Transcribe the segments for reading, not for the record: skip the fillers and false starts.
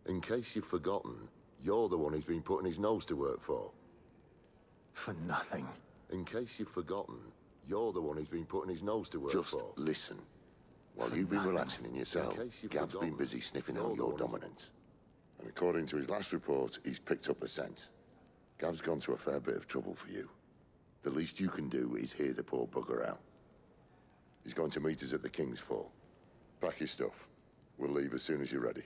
In case you've forgotten, you're the one he's been putting his nose to work for. For nothing. In case you've forgotten, you're the one he's been putting his nose to work for. Just listen. While you've been relaxing in your cell, Gav's been busy sniffing out your dominance. And according to his last report, he's picked up the scent. Gav's gone to a fair bit of trouble for you. The least you can do is hear the poor bugger out. He's going to meet us at the King's Fall. Pack your stuff. We'll leave as soon as you're ready.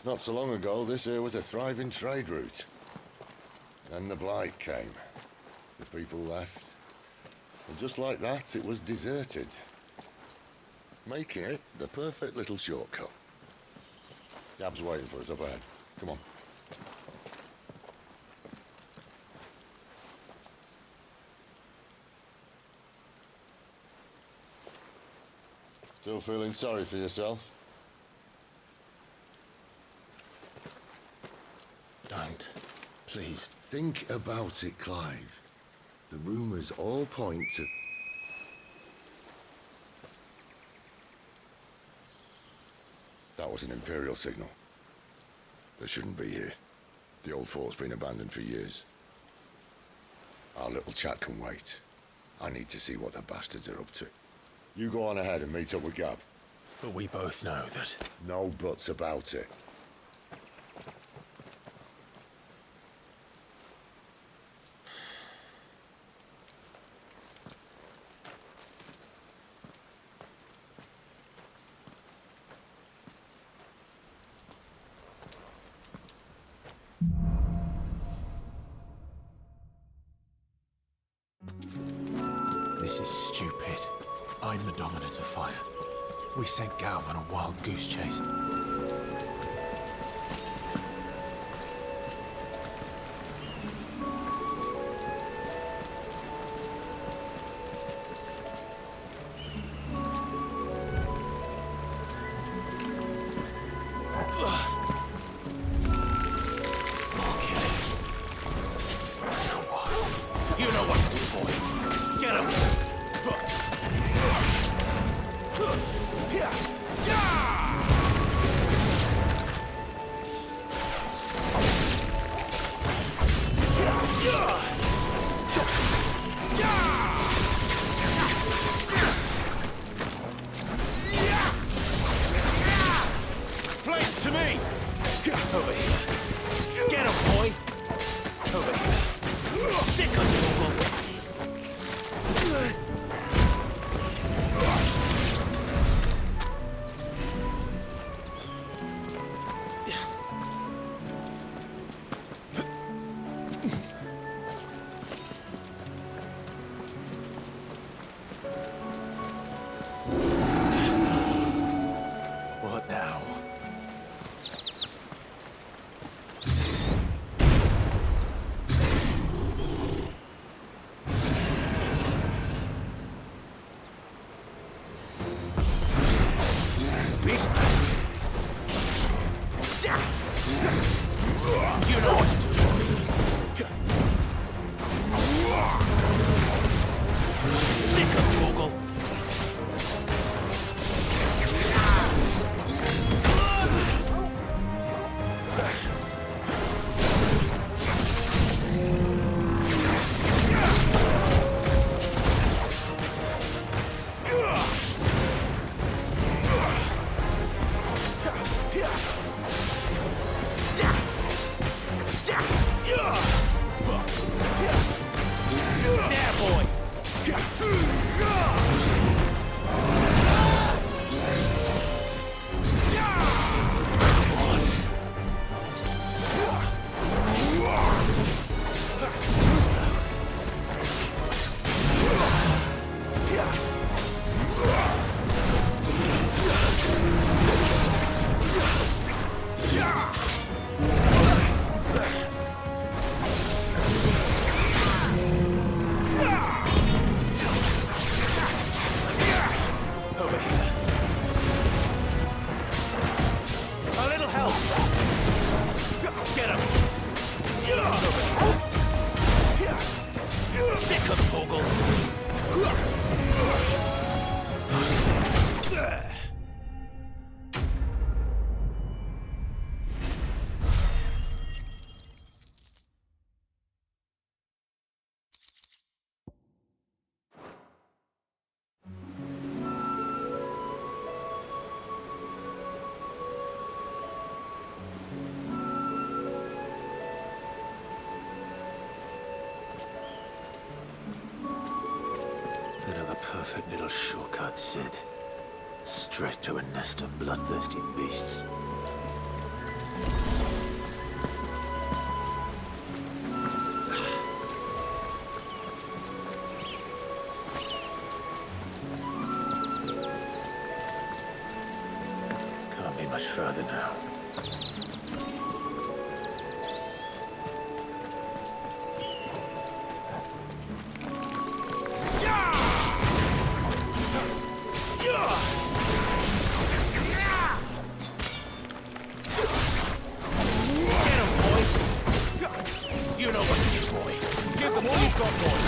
Not so long ago, this here was a thriving trade route. Then the Blight came. The people left. And just like that, it was deserted. Making it the perfect little shortcut. Gab's waiting for us up ahead. Come on. Still feeling sorry for yourself? Don't. Please. Think about it, Clive. The rumours all point to... That was an Imperial signal. They shouldn't be here. The old fort's been abandoned for years. Our little chat can wait. I need to see what the bastards are up to. You go on ahead and meet up with Gab. But we both know that... No buts about it. This is stupid. I'm the dominant of fire. We sent Gav on a wild goose chase. There, boy! Too slow. Over here. A little help. Get him. Sick of Toggle. Another perfect little shortcut, Sid. Straight to a nest of bloodthirsty beasts. Can't be much further now. You know what to do, boy. Give them all you've got, boy.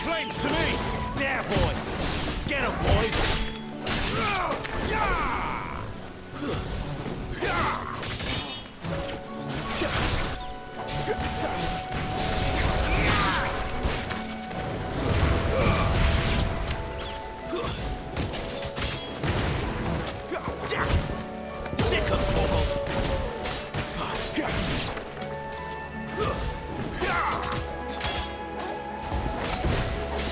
Flames to me! There, boy. Get him, boy. Sick of Toggle.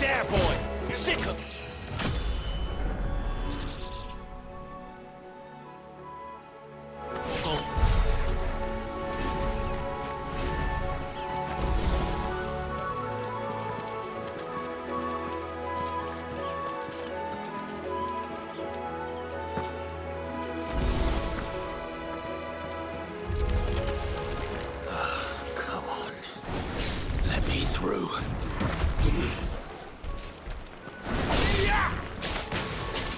There, boy. Sick of. Come on. Let me through.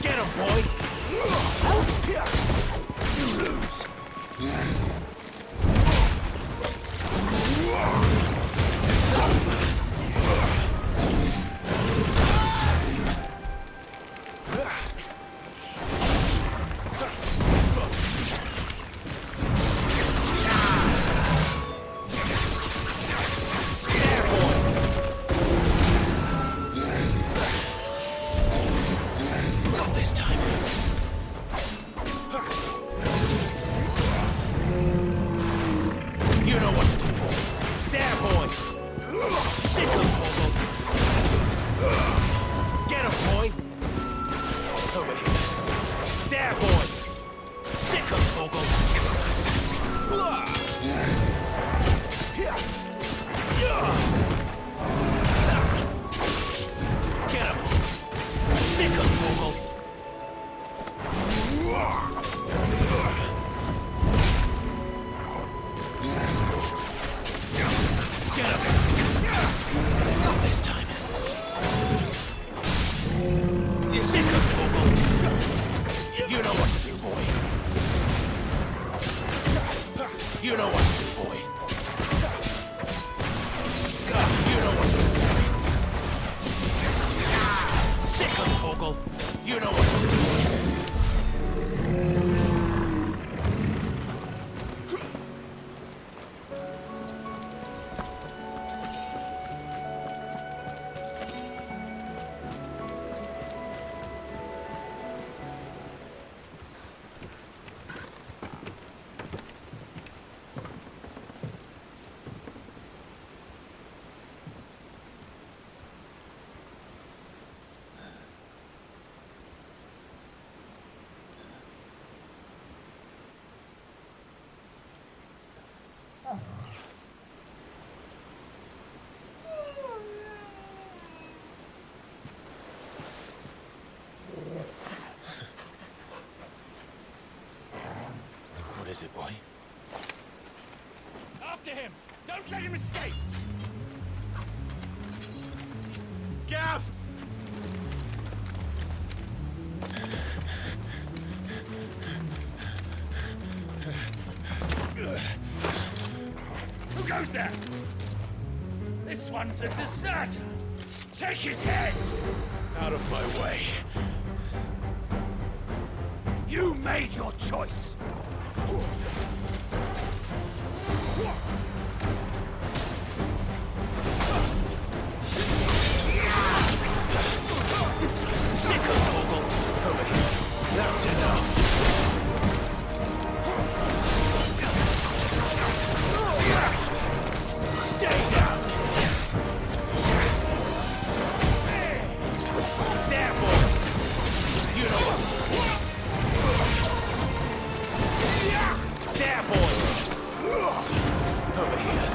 Get him, boy! You lose. Not this time. You know what to do, boy. There, boy. Sick of Toggle. Get him, boy. Over here. There, boy. Sick of Toggle. Get him. Sick of Toggle. Get him. Not this time. You're sick of Toggle. You know what to do, boy. You know what to do, boy. You know what to do, boy. Sick of Toggle. You know what to do, boy. is it, boy? After him! Don't let him escape! Gav! Who goes there? This one's a deserter! Take his head! Out of my way. You made your choice! Sickle toggle! Over here. That's enough. Stay down! There, boy! You know what to do. There, boy! Over here.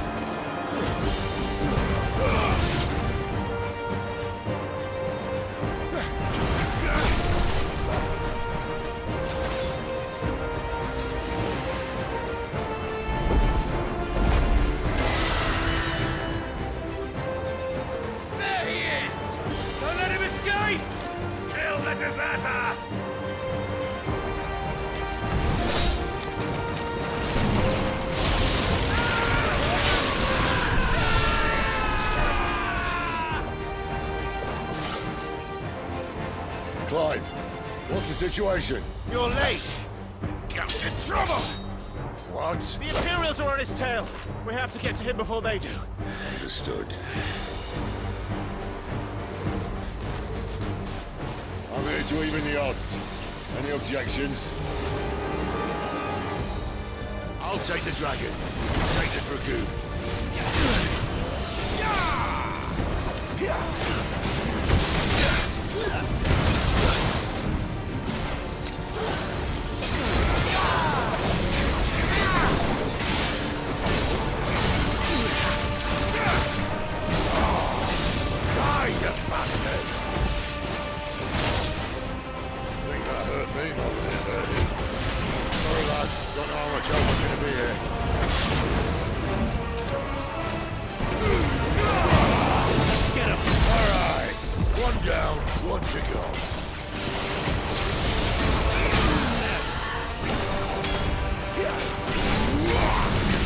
There he is! Don't let him escape! Kill the deserter! Clive, what's the situation? You're late! Captain Trouble! What? The Imperials are on his tail! We have to get to him before they do. Understood. I'm here to even the odds. Any objections? I'll take the dragon. Take the dragoon. Die, you bastard! I think that hurt me more than it hurt you. Sorry, lad. Don't know how much help I'm gonna be here. Get him! All right. One down, one to go.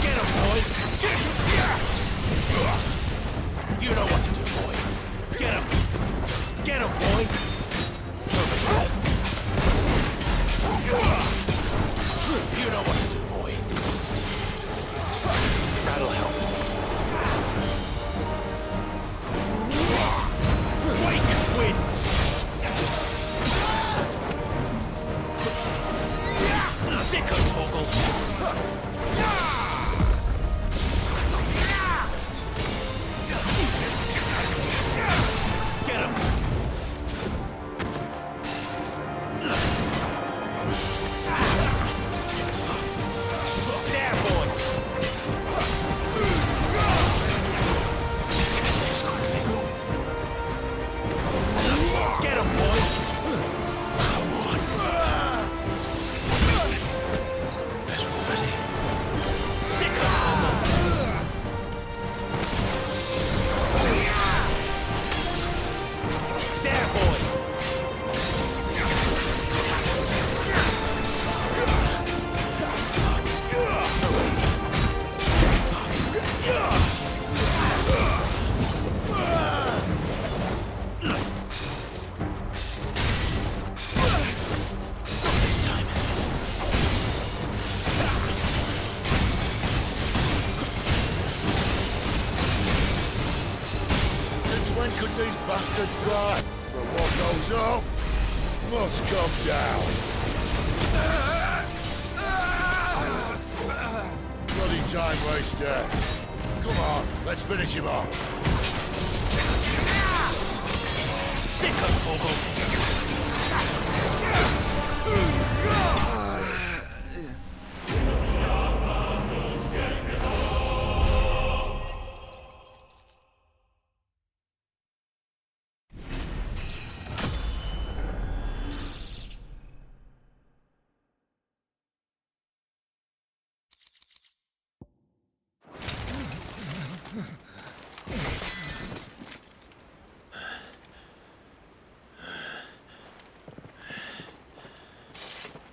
Get him, boy! You know what to do, boy. Get him! Get him, boy! Over here. You know what to do, boy. That'll help. Wake wins! Sicker toggle! Get him! There, boy! Get him, boy! Come on! That's ready. Sicker toggle! There, boy! This time. Since when could these bastards fly? But what goes up must come down. Bloody time waster. Come on, let's finish him off. Sicker toggle!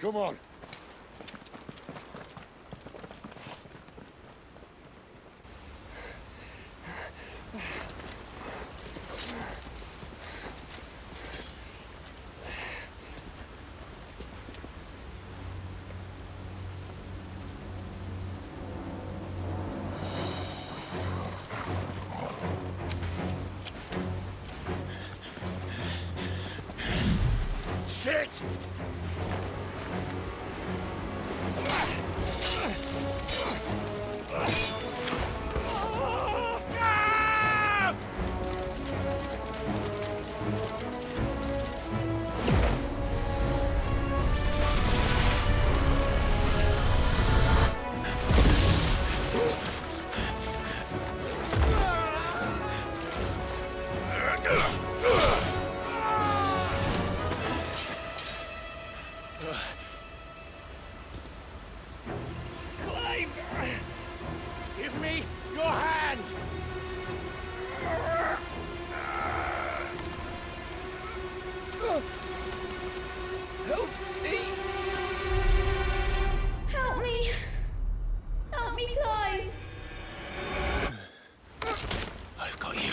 Come on. Shit! Clive! Give me your hand! Help me! Help me! Help me, Clive! I've got you.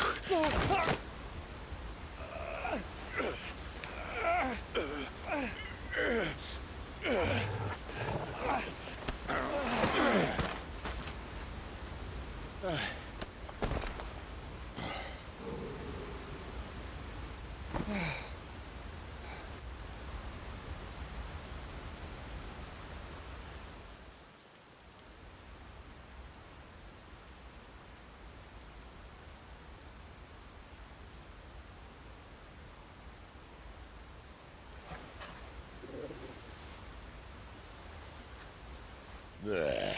There.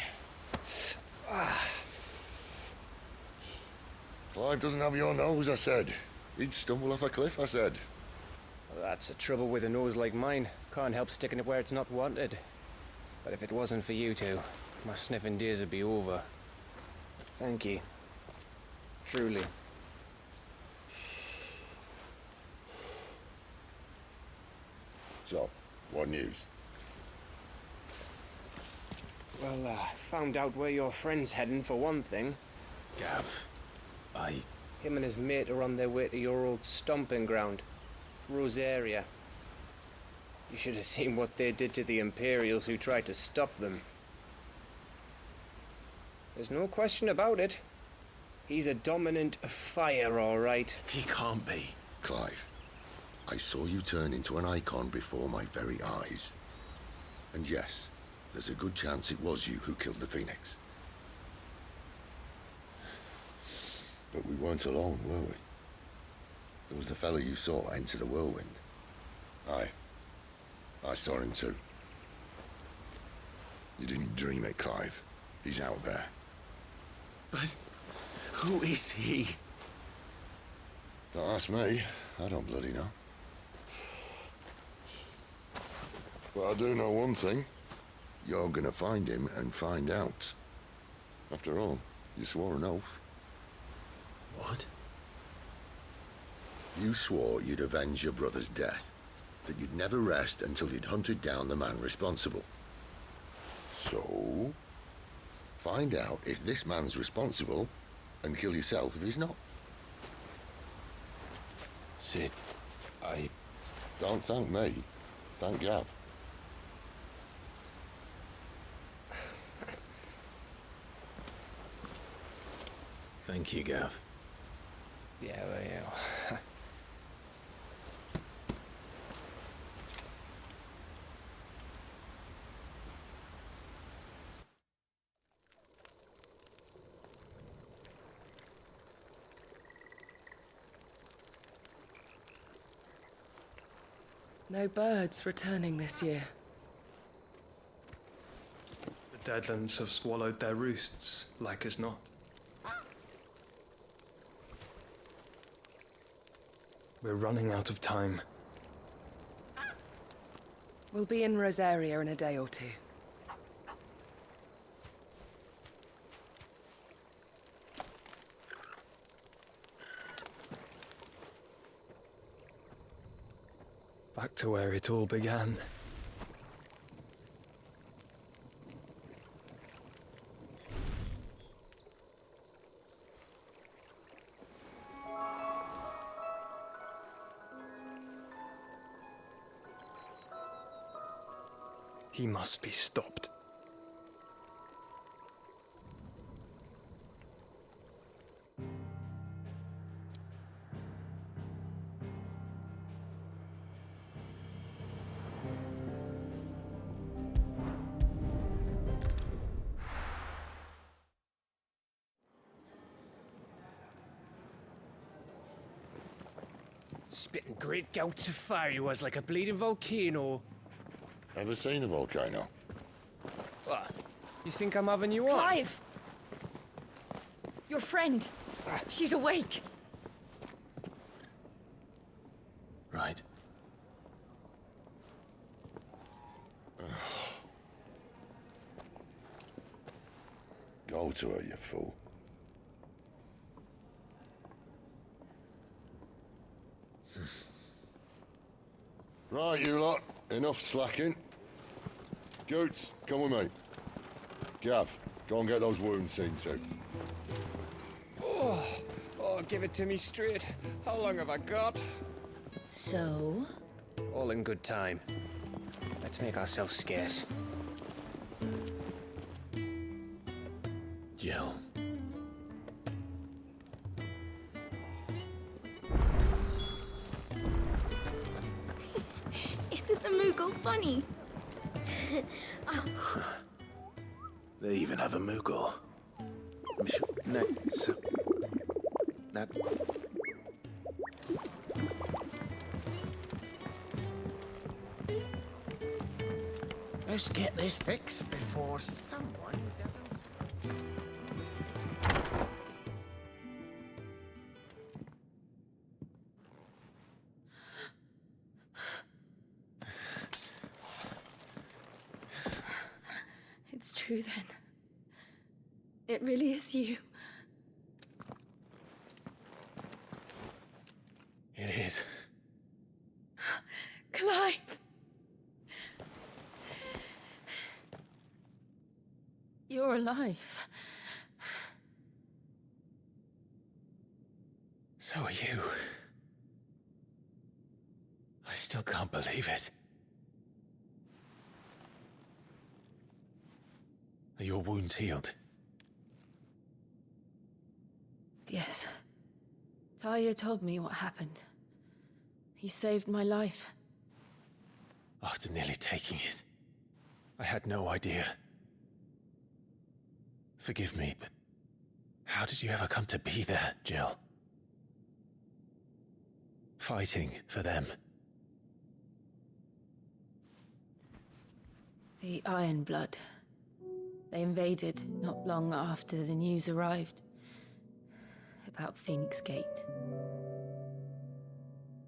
Clive doesn't have your nose, I said. He'd stumble off a cliff, I said. Well, that's the trouble with a nose like mine. Can't help sticking it where it's not wanted. But if it wasn't for you two, my sniffing days would be over. Thank you. Truly. So, what news? Well, found out where your friend's heading for one thing. Gav, Him and his mate are on their way to your old stomping ground, Rosaria. You should have seen what they did to the Imperials who tried to stop them. There's no question about it. He's a dominant fire, all right. he can't be. Clive, I saw you turn into an icon before my very eyes. And yes, there's a good chance it was you who killed the Phoenix. But we weren't alone, were we? There was the fellow you saw enter the whirlwind. I saw him too. You didn't dream it, Clive. He's out there. But who is he? Don't ask me. I don't bloody know. But I do know one thing. You're gonna find him and find out. After all, you swore an oath. What? You swore you'd avenge your brother's death, that you'd never rest until you'd hunted down the man responsible. So, find out if this man's responsible, and kill yourself if he's not. Sid, Don't thank me. Thank Gav. Thank you, Gav. Yeah, well, yeah. No birds returning this year. The Deadlands have swallowed their roosts, like as not. We're running out of time. We'll be in Rosaria in a day or two. Back to where it all began. He must be stopped. Spitting great gouts of fire he was, like a bleeding volcano. Ever seen a volcano? What? You think I'm having you on? Clive! Your friend. She's awake. Right. Go to her, you fool. Right, you lot. Enough slacking. Goots, come with me. Gav, go and get those wounds seen to. Oh, give it to me straight. How long have I got? So? All in good time. Let's make ourselves scarce. Jill. Isn't the Moogle funny? They even have a Moogle. I'm sure. No, so. That. Let's get this fixed before someone doesn't. It's true then. It really is you. It is. Clive! You're alive. So are you. I still can't believe it. Are your wounds healed? Yes. Talia told me what happened. You saved my life. After nearly taking it, I had no idea. Forgive me, but how did you ever come to be there, Jill? Fighting for them. The Iron Blood. They invaded not long after the news arrived about Phoenix Gate.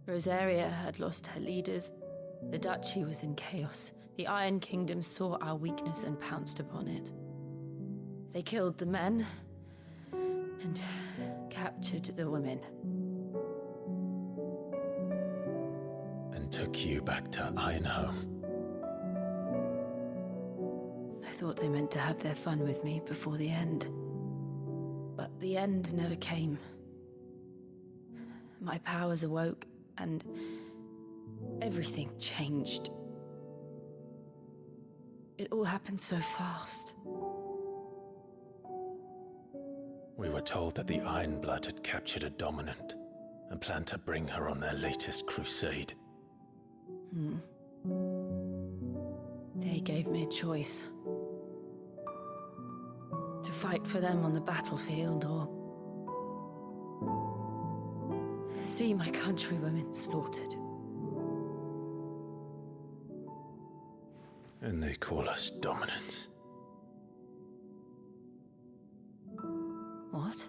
Rosaria had lost her leaders. The Duchy was in chaos. The Iron Kingdom saw our weakness and pounced upon it. They killed the men and captured the women. And took you back to Ironhome. I thought they meant to have their fun with me before the end. But the end never came. My powers awoke, and everything changed. It all happened so fast. We were told that the Iron Blood had captured a dominant and planned to bring her on their latest crusade. They gave me a choice. To fight for them on the battlefield, or see my countrywomen slaughtered. And they call us dominants. What?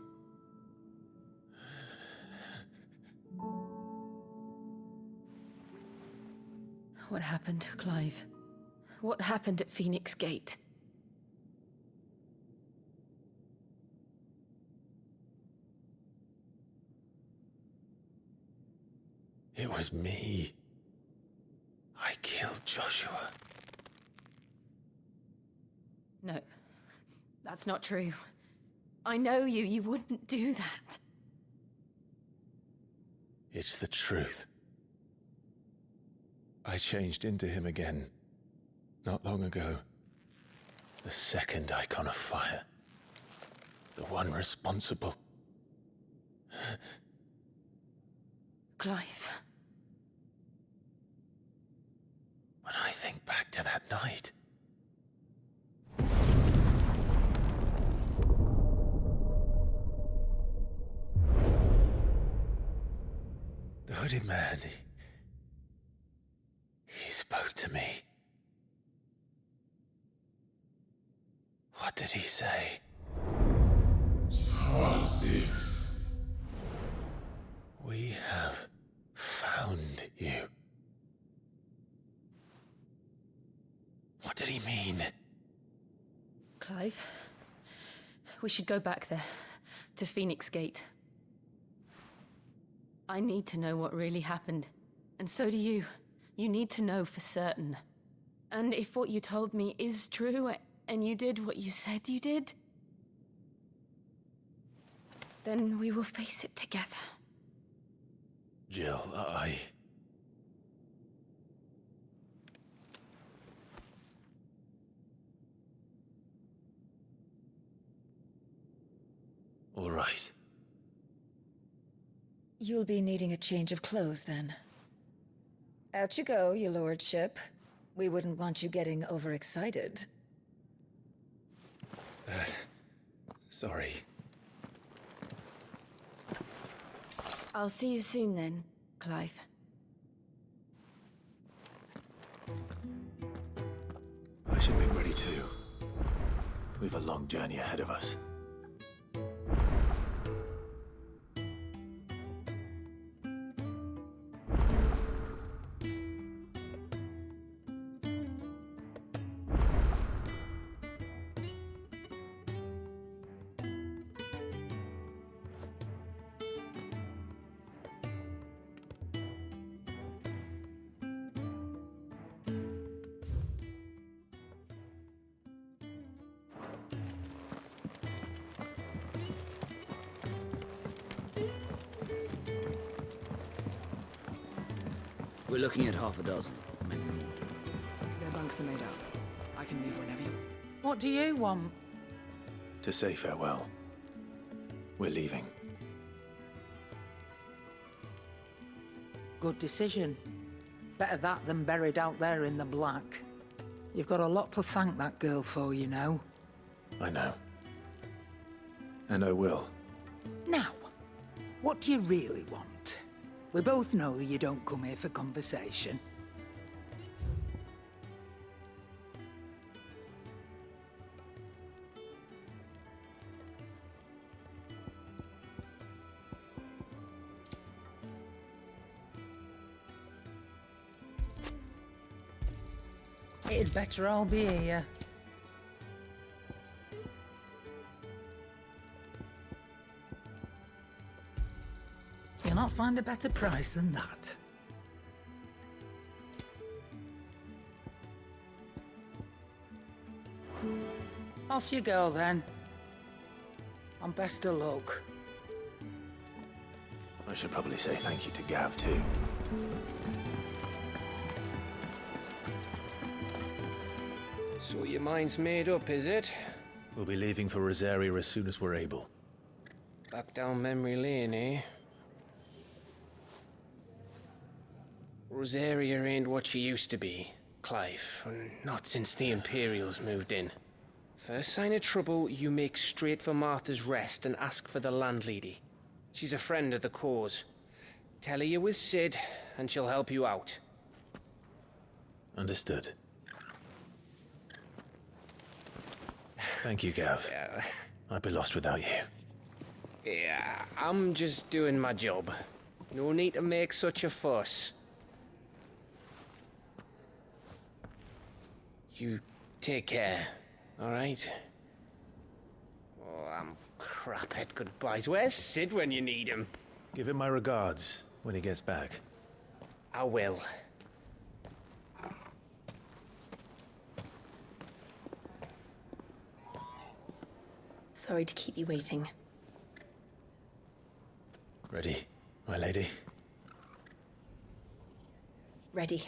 What happened, Clive? What happened at Phoenix Gate? It was me. I killed Joshua. No, that's not true. I know you. You wouldn't do that. It's the truth. I changed into him again Not long ago, the second icon of fire. The one responsible. Clive. When I think back to that night... The hooded man, he spoke to me. What did he say? Star 6. We have found you. What did he mean? Clive, we should go back there, to Phoenix Gate. I need to know what really happened. And so do you. You need to know for certain. And if what you told me is true, and you did what you said you did, then we will face it together. Jill, All right. You'll be needing a change of clothes, then. Out you go, your lordship. We wouldn't want you getting overexcited. Sorry. I'll see you soon then, Clive. I should be ready too. We've a long journey ahead of us. We're looking at half a dozen, maybe more. Their bunks are made up. I can move whenever you... What do you want? To say farewell. We're leaving. Good decision. Better that than buried out there in the black. You've got a lot to thank that girl for, you know. I know. And I will. Now, what do you really want? We both know you don't come here for conversation. It'd better all be here. You'll not find a better price than that. Off you go, then. And best of luck. I should probably say thank you to Gav, too. So your mind's made up, is it? We'll be leaving for Rosaria as soon as we're able. Back down memory lane, eh? Rosaria ain't what she used to be, Clive. Not since the Imperials moved in. First sign of trouble, you make straight for Martha's Rest and ask for the landlady. She's a friend of the cause. Tell her you're with Sid, and she'll help you out. Understood. Thank you, Gav. Yeah. I'd be lost without you. Yeah, I'm just doing my job. No need to make such a fuss. You take care, all right? Oh, I'm crap at goodbyes. Where's Sid when you need him? Give him my regards when he gets back. I will. Sorry to keep you waiting. Ready, my lady? Ready.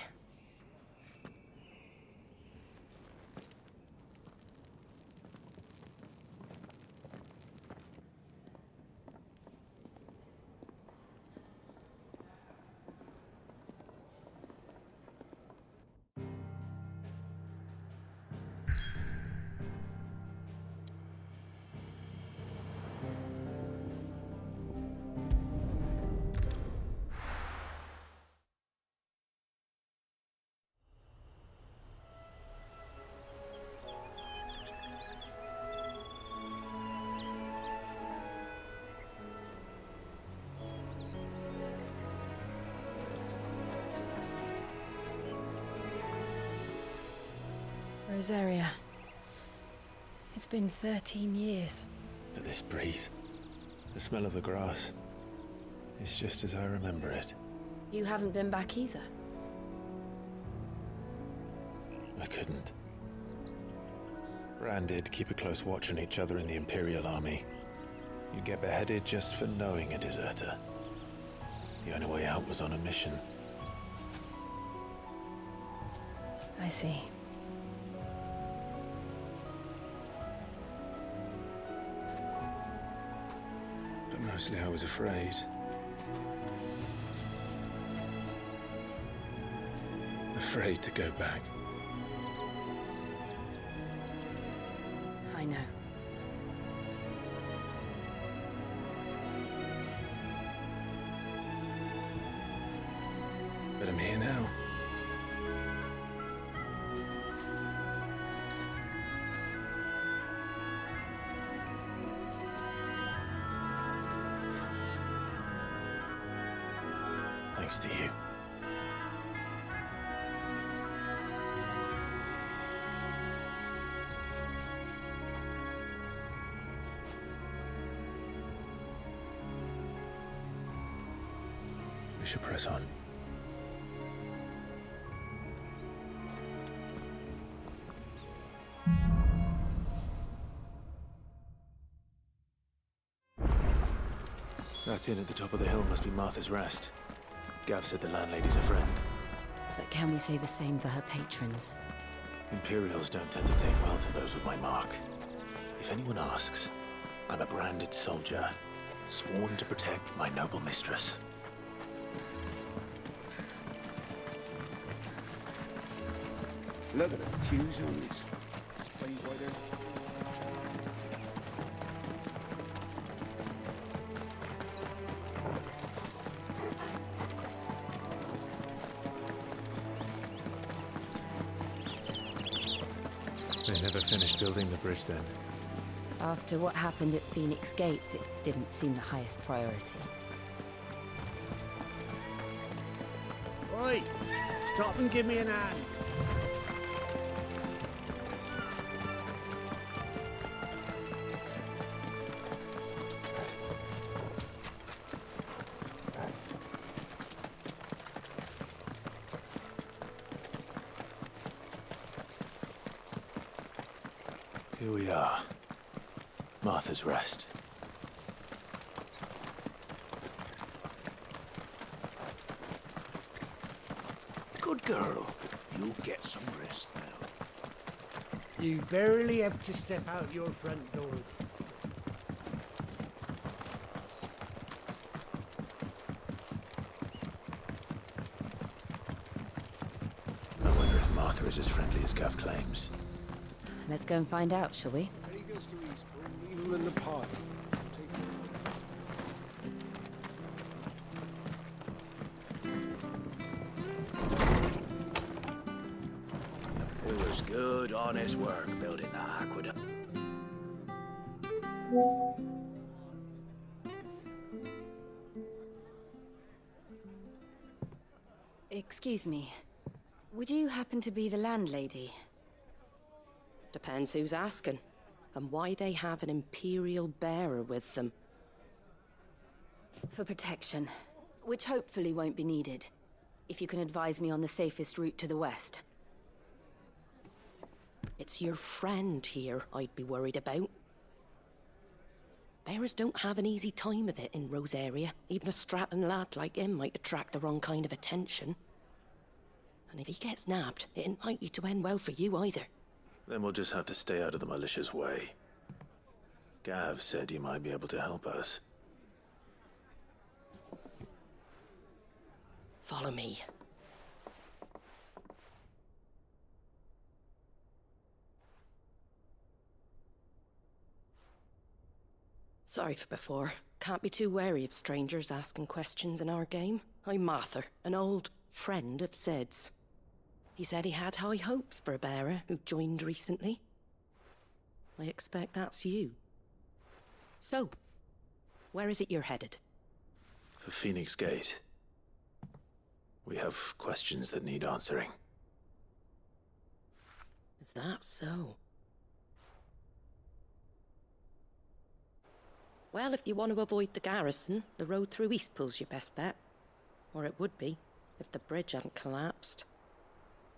Rosaria. It's been 13 years. But this breeze, the smell of the grass, it's just as I remember it. You haven't been back either. I couldn't. Bran did keep a close watch on each other in the Imperial Army. You get beheaded just for knowing a deserter. The only way out was on a mission. I see. But mostly I was afraid. Afraid to go back. I know. But I'm here now. Thanks to you. We should press on. That inn at the top of the hill must be Martha's Rest. Gav said the landlady's a friend. But can we say the same for her patrons? Imperials don't tend to take well to those with my mark. If anyone asks, I'm a branded soldier, sworn to protect my noble mistress. Look at the fuse on this. Explains why they're... They never finished building the bridge then. After what happened at Phoenix Gate, it didn't seem the highest priority. Oi! Stop and give me an hand. Here we are. Martha's Rest. Good girl. You get some rest now. You barely have to step out your front door. I wonder if Martha is as friendly as Gav claims. Let's go and find out, shall we? When he goes to Eastbourne, leave him in the pod. It was good, honest work building that aqueduct. Excuse me. Would you happen to be the landlady? Depends who's asking, and why they have an Imperial bearer with them. For protection, which hopefully won't be needed. If you can advise me on the safest route to the west. It's your friend here I'd be worried about. Bearers don't have an easy time of it in Rosaria. Even a Stratton lad like him might attract the wrong kind of attention. And if he gets nabbed, it ain't likely to end well for you either. Then we'll just have to stay out of the malicious way. Gav said he might be able to help us. Follow me. Sorry for before. Can't be too wary of strangers asking questions in our game. I'm Martha, an old friend of Sid's. He said he had high hopes for a bearer who joined recently. I expect that's you. So, where is it you're headed? For Phoenix Gate. We have questions that need answering. Is that so? Well, if you want to avoid the garrison, the road through Eastpool's your best bet. Or it would be, if the bridge hadn't collapsed.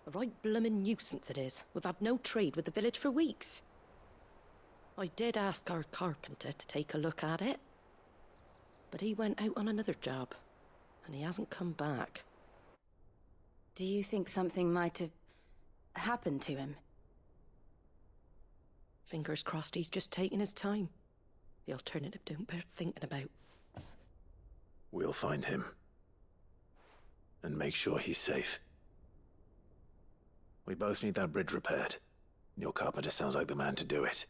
A right bloomin' nuisance it is. We've had no trade with the village for weeks. I did ask our carpenter to take a look at it. But he went out on another job, and he hasn't come back. Do you think something might have happened to him? Fingers crossed he's just taking his time. The alternative don't bear thinking about. We'll find him. And make sure he's safe. We both need that bridge repaired. Your carpenter sounds like the man to do it.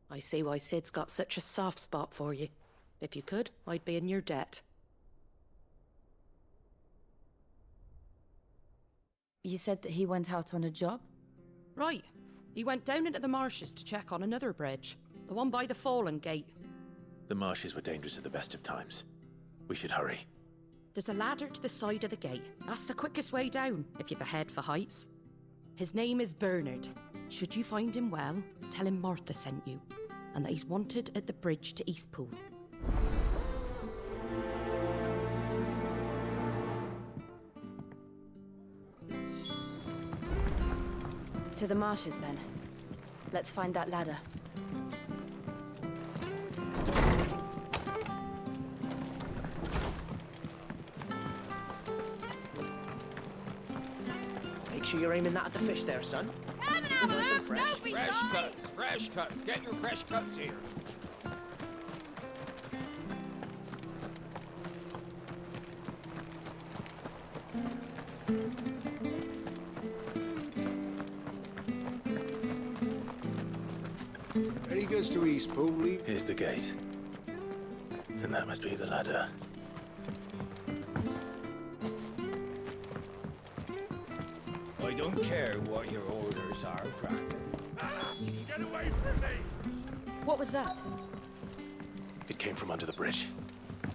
I see why Sid's got such a soft spot for you. If you could, I'd be in your debt. You said that he went out on a job? Right. He went down into the marshes to check on another bridge. The one by the Fallen Gate. The marshes were dangerous at the best of times. We should hurry. There's a ladder to the side of the gate. That's the quickest way down, if you've a head for heights. His name is Bernard. Should you find him well, tell him Martha sent you, and that he's wanted at the bridge to Eastpool. To the marshes, then. Let's find that ladder. Make sure you're aiming that at the fish there, son. Come and have a Nice and look. fresh. Don't be Fresh shy. cuts, fresh cuts. Get your fresh cuts here. There he goes to Eastpool. Here's the gate. And that must be the ladder. I don't care what your orders are, Brandon. Get away from me! What was that? It came from under the bridge.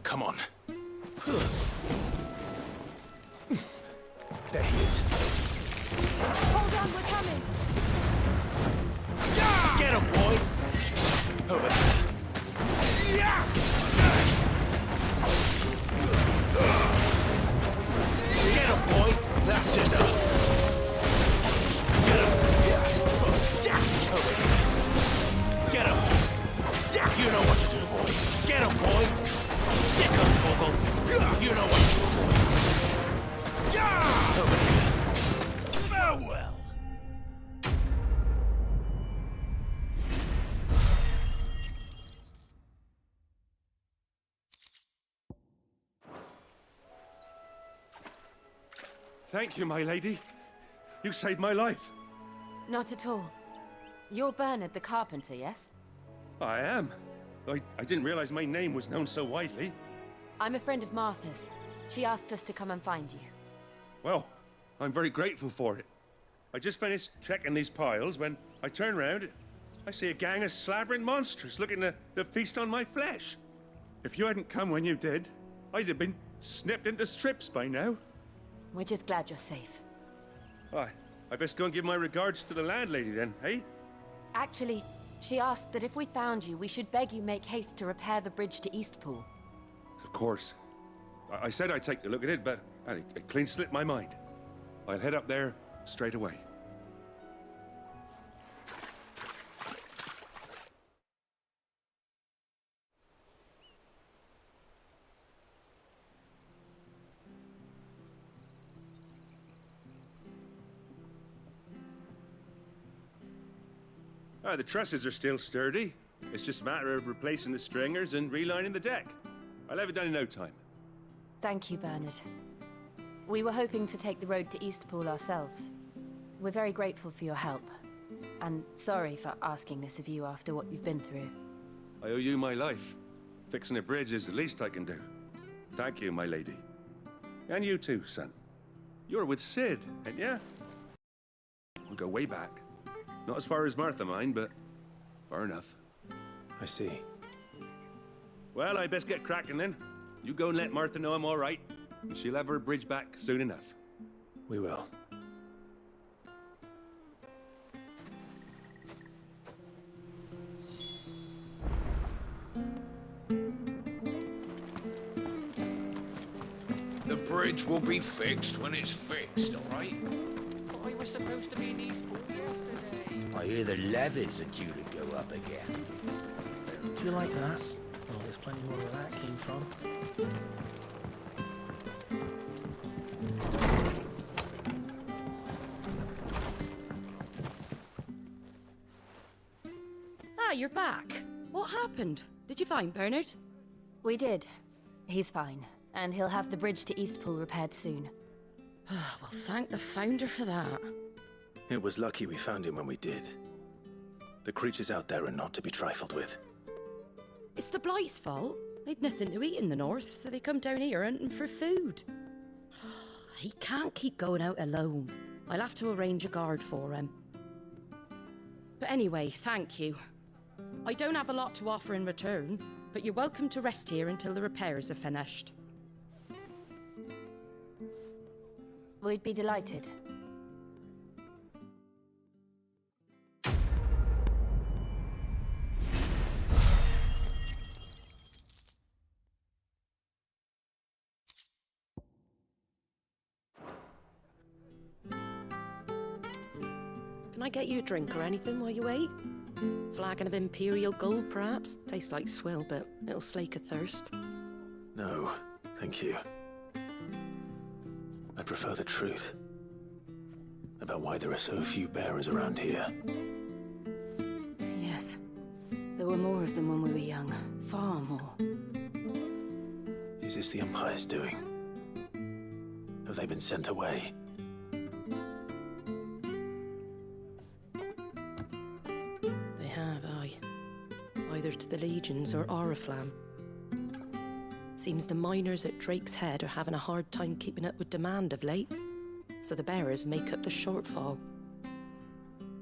Come on. There he is. Hold on, we're coming! Get him, boy! Over there. Get him, boy! That's enough. Get him. Over here. Get him. You know what to do, boy. Get him, boy. Sicko Toggle. You know what to do, boy. Over here. Farewell. Thank you, my lady. You saved my life. Not at all. You're Bernard the carpenter, yes? I am. I didn't realize my name was known so widely. I'm a friend of Martha's. She asked us to come and find you. Well, I'm very grateful for it. I just finished checking these piles when I turn around. I see a gang of slavering monsters looking to feast on my flesh. If you hadn't come when you did, I'd have been snipped into strips by now. We're just glad you're safe. I best go and give my regards to the landlady then, eh? Actually, she asked that if we found you, we should beg you make haste to repair the bridge to Eastpool. Of course. I said I'd take a look at it, but it clean slipped my mind. I'll head up there straight away. The trusses are still sturdy. It's just a matter of replacing the stringers and relining the deck. I'll have it done in no time. Thank you, Bernard. We were hoping to take the road to Eastpool ourselves. We're very grateful for your help. And sorry for asking this of you after what you've been through. I owe you my life. Fixing a bridge is the least I can do. Thank you, my lady. And you too, son. You're with Sid, ain't ya? We go way back. Not as far as Martha, mind, but far enough. I see. Well, I best get cracking then. You go and let Martha know I'm all right. And she'll have her bridge back soon enough. We will. bridge will be fixed when it's fixed, all right? I was supposed to be in Eastport yesterday. I hear the levies are due to go up again. Do you like that? Oh, there's plenty more where that came from. Ah, you're back. What happened? Did you find Bernard? We did. He's fine, and he'll have the bridge to Eastpool repaired soon. Well, thank the Founder for that. It was lucky we found him when we did. The creatures out there are not to be trifled with. It's the Blight's fault. They'd nothing to eat in the north, so they come down here hunting for food. He can't keep going out alone. I'll have to arrange a guard for him. But anyway, thank you. I don't have a lot to offer in return, but you're welcome to rest here until the repairs are finished. We'd be delighted. Can I get you a drink or anything while you wait? Flagon of Imperial Gold, perhaps? Tastes like swill, but it'll slake a thirst. No, thank you. I prefer the truth. About why there are so few bearers around here. Yes. There were more of them when we were young. Far more. Is this the Empire's doing? Have they been sent away? They have, aye. Either to the Legions or Oriflamme. Seems the miners at Drake's Head are having a hard time keeping up with demand of late, so the bearers make up the shortfall.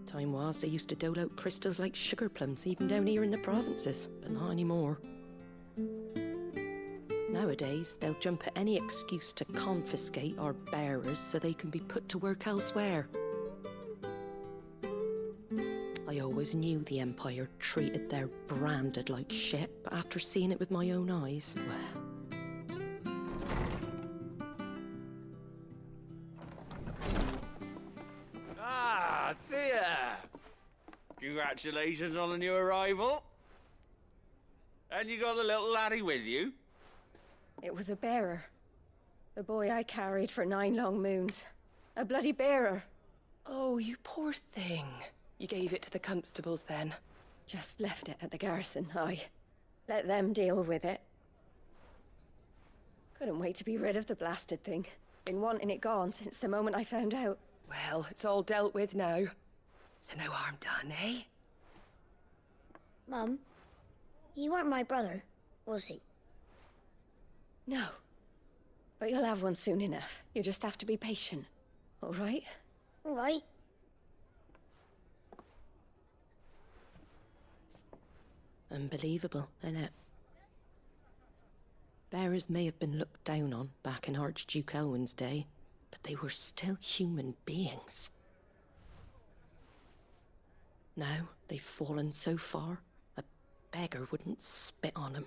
Time was they used to dole out crystals like sugar plums even down here in the provinces, but not anymore. Nowadays, they'll jump at any excuse to confiscate our bearers so they can be put to work elsewhere. I always knew the Empire treated their branded like shit, but after seeing it with my own eyes, well... Ah, Thea! Congratulations on the new arrival. And you got the little laddie with you? It was a bearer. The boy I carried for 9 long moons. A bloody bearer. Oh, you poor thing. You gave it to the constables then? Just left it at the garrison, aye. Let them deal with it. Couldn't wait to be rid of the blasted thing. Been wanting it gone since the moment I found out. Well, it's all dealt with now. So no harm done, eh? Mum, you weren't my brother, was he? No. But you'll have one soon enough. You just have to be patient. All right? All right. Unbelievable, innit? Bearers may have been looked down on back in Archduke Elwin's day, but they were still human beings. Now they've fallen so far, a beggar wouldn't spit on them.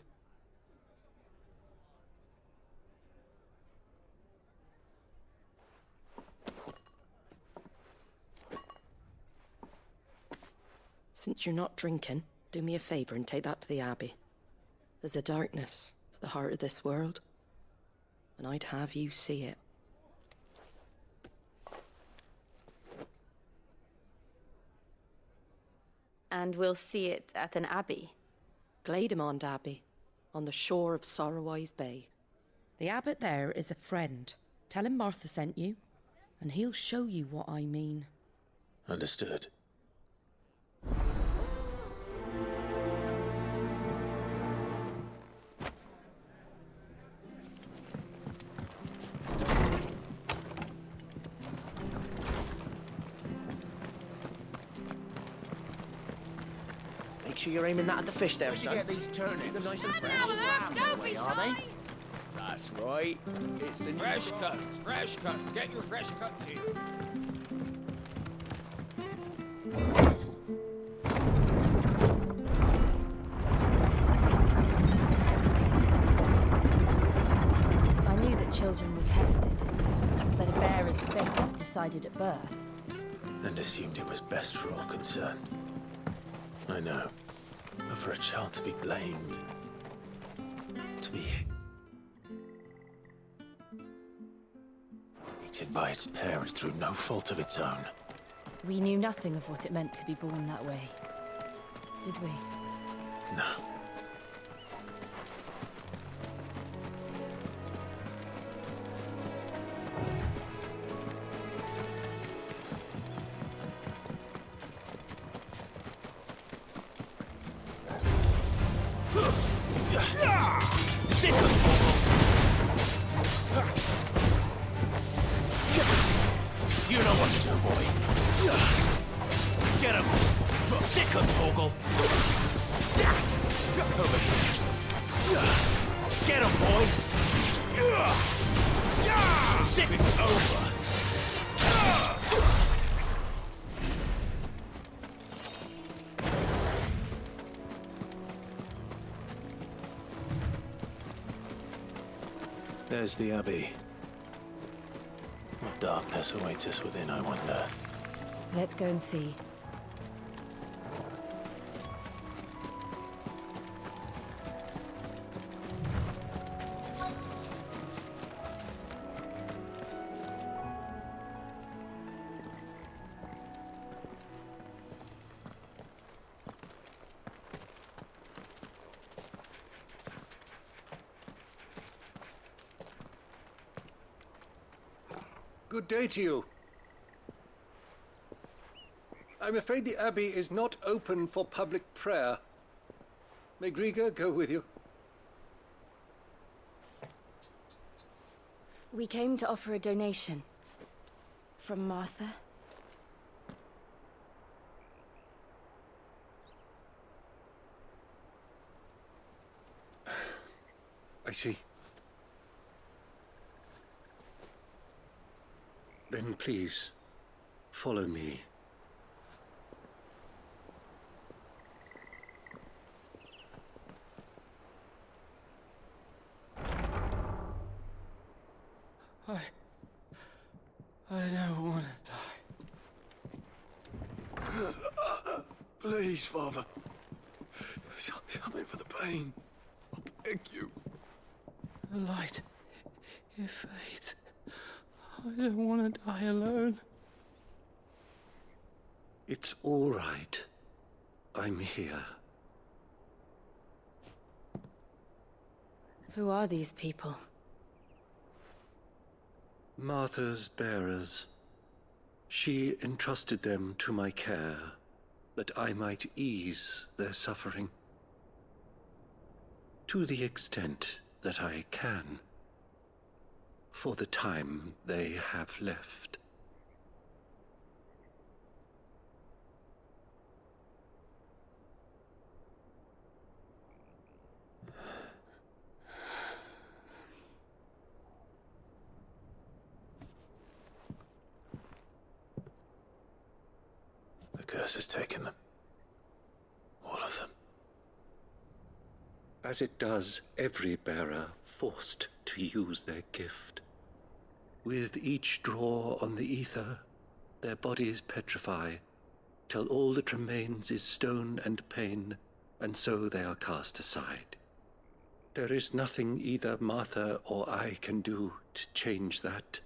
Since you're not drinking, do me a favour and take that to the Abbey. There's a darkness at the heart of this world, and I'd have you see it. And we'll see it at an abbey? Glademond Abbey, on the shore of Sorrowwise Bay. The abbot there is a friend. Tell him Martha sent you, and he'll show you what I mean. Understood. Make sure you're aiming that at the fish there, son. Get these turnips. Keep them nice and fresh. Don't be shy. That's right. It's the fresh cuts. Fresh cuts. Get your fresh cuts here. I knew that children were tested, fate was decided at birth. And assumed it was best for all concerned. I know. But for a child to be blamed... to be... hated by its parents through no fault of its own. We knew nothing of what it meant to be born that way. Did we? No. Sick of Torgal! You know what to do, boy. Get him! Sick of Torgal! Over here. Get him, boy! Sick, it's over! There's the Abbey. What darkness awaits us within, I wonder. Let's go and see. Good day to you. I'm afraid the Abbey is not open for public prayer. May Griga go with you? We came to offer a donation. From Martha. I see. Then please, follow me. I don't want to die. Please, Father. Show me for the pain. I beg you. The light, it fades. I don't want to die alone. It's all right. I'm here. Who are these people? Martha's bearers. She entrusted them to my care, that I might ease their suffering. To the extent that I can. For the time they have left. The curse has taken them. All of them. As it does every bearer forced to use their gift. With each draw on the ether, their bodies petrify, till all that remains is stone and pain, and so they are cast aside. There is nothing either Martha or I can do to change that,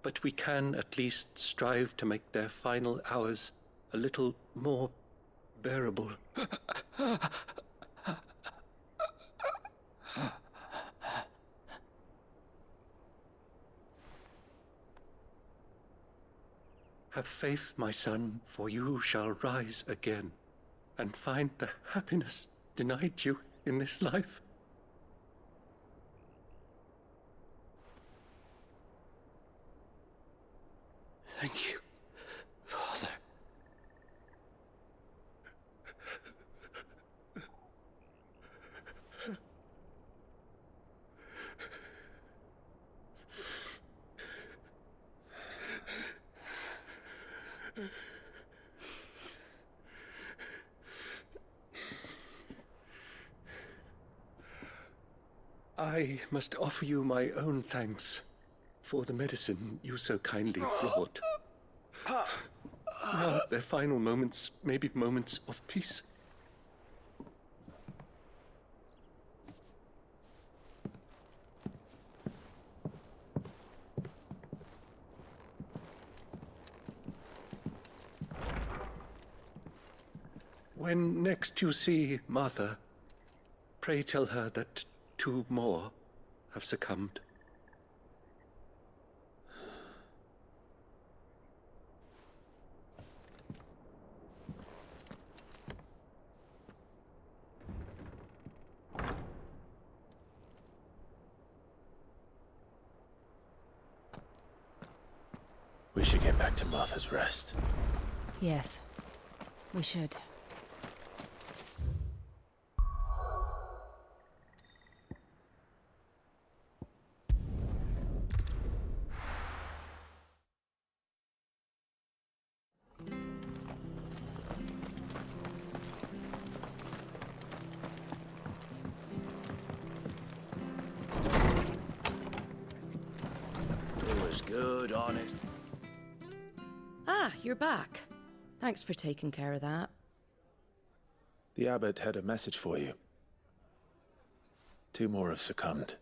but we can at least strive to make their final hours a little more bearable. Have faith, my son, for you shall rise again, and find the happiness denied you in this life. Thank you, Father. I must offer you my own thanks for the medicine you so kindly brought. Now, their final moments may be moments of peace. When next you see Martha, pray tell her that 2 more have succumbed. We should get back to Martha's Rest. Yes, we should. It was good, honest. Ah, you're back. Thanks for taking care of that. The abbot had a message for you. 2 more have succumbed.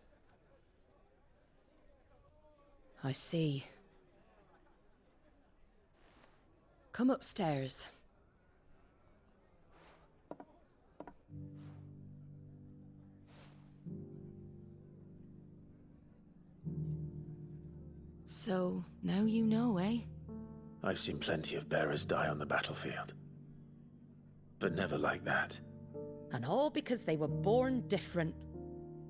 I see. Come upstairs. So, now you know, eh? I've seen plenty of bearers die on the battlefield. But never like that. And all because they were born different.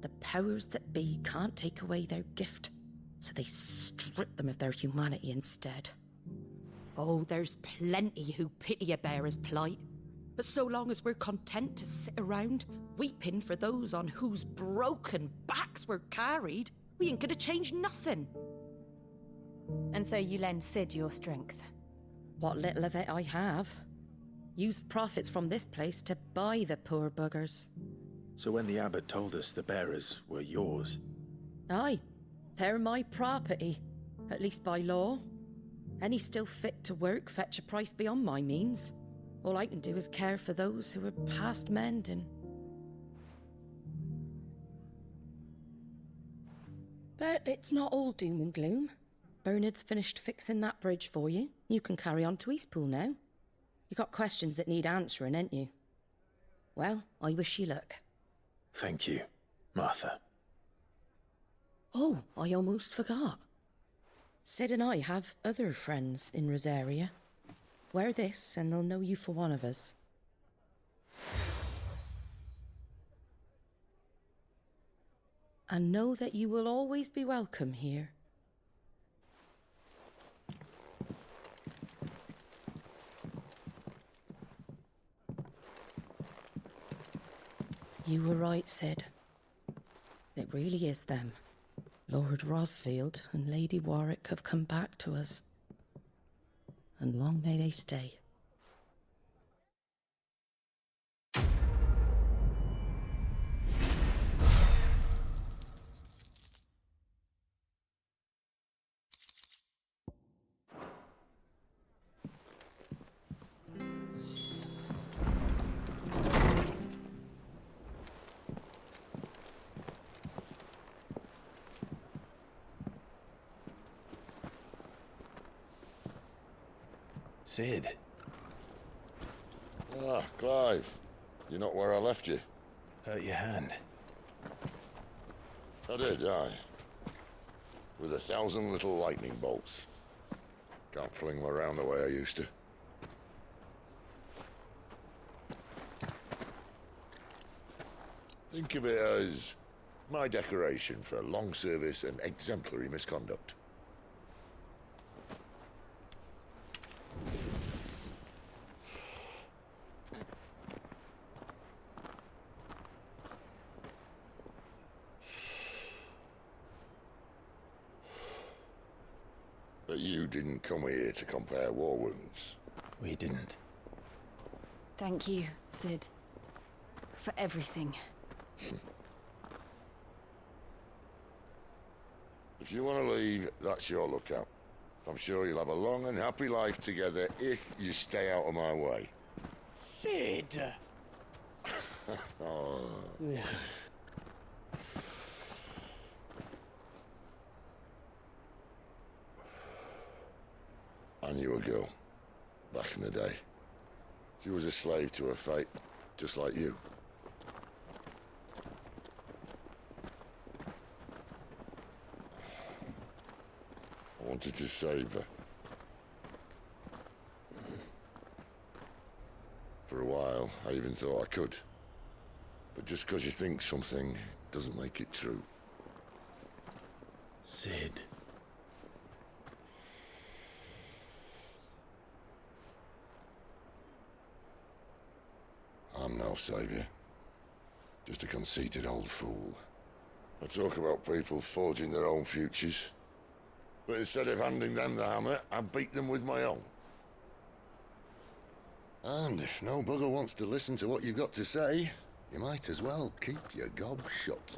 The powers that be can't take away their gift, so they strip them of their humanity instead. Oh, there's plenty who pity a bearer's plight. But so long as we're content to sit around, weeping for those on whose broken backs we're carried, we ain't gonna change nothing. And so you lend Sid your strength? What little of it I have. Used profits from this place to buy the poor buggers. So when the abbot told us the bearers were yours... Aye, they're my property, at least by law. Any still fit to work fetch a price beyond my means. All I can do is care for those who are past mending. But it's not all doom and gloom. Bernard's finished fixing that bridge for you. You can carry on to Eastpool now. You got questions that need answering, ain't you? Well, I wish you luck. Thank you, Martha. Oh, I almost forgot. Sid and I have other friends in Rosaria. Wear this and they'll know you for one of us. And know that you will always be welcome here. You were right, Sid. It really is them. Lord Rosfield and Lady Warwick have come back to us. And long may they stay. Sid. Ah, Clive. You're not where I left you. Hurt your hand. I did, aye. With 1,000 little lightning bolts. Can't fling them around the way I used to. Think of it as my decoration for long service and exemplary misconduct. But you didn't come here to compare war wounds. We didn't. Thank you, Sid. For everything. If you want to leave, that's your lookout. I'm sure you'll have a long and happy life together if you stay out of my way. Sid! Oh. I knew a girl, back in the day. She was a slave to her fate, just like you. I wanted to save her. For a while, I even thought I could. But just because you think something doesn't make it true. Sid. I'm no savior. Just a conceited old fool. I talk about people forging their own futures. But instead of handing them the hammer, I beat them with my own. And if no bugger wants to listen to what you've got to say, you might as well keep your gob shut.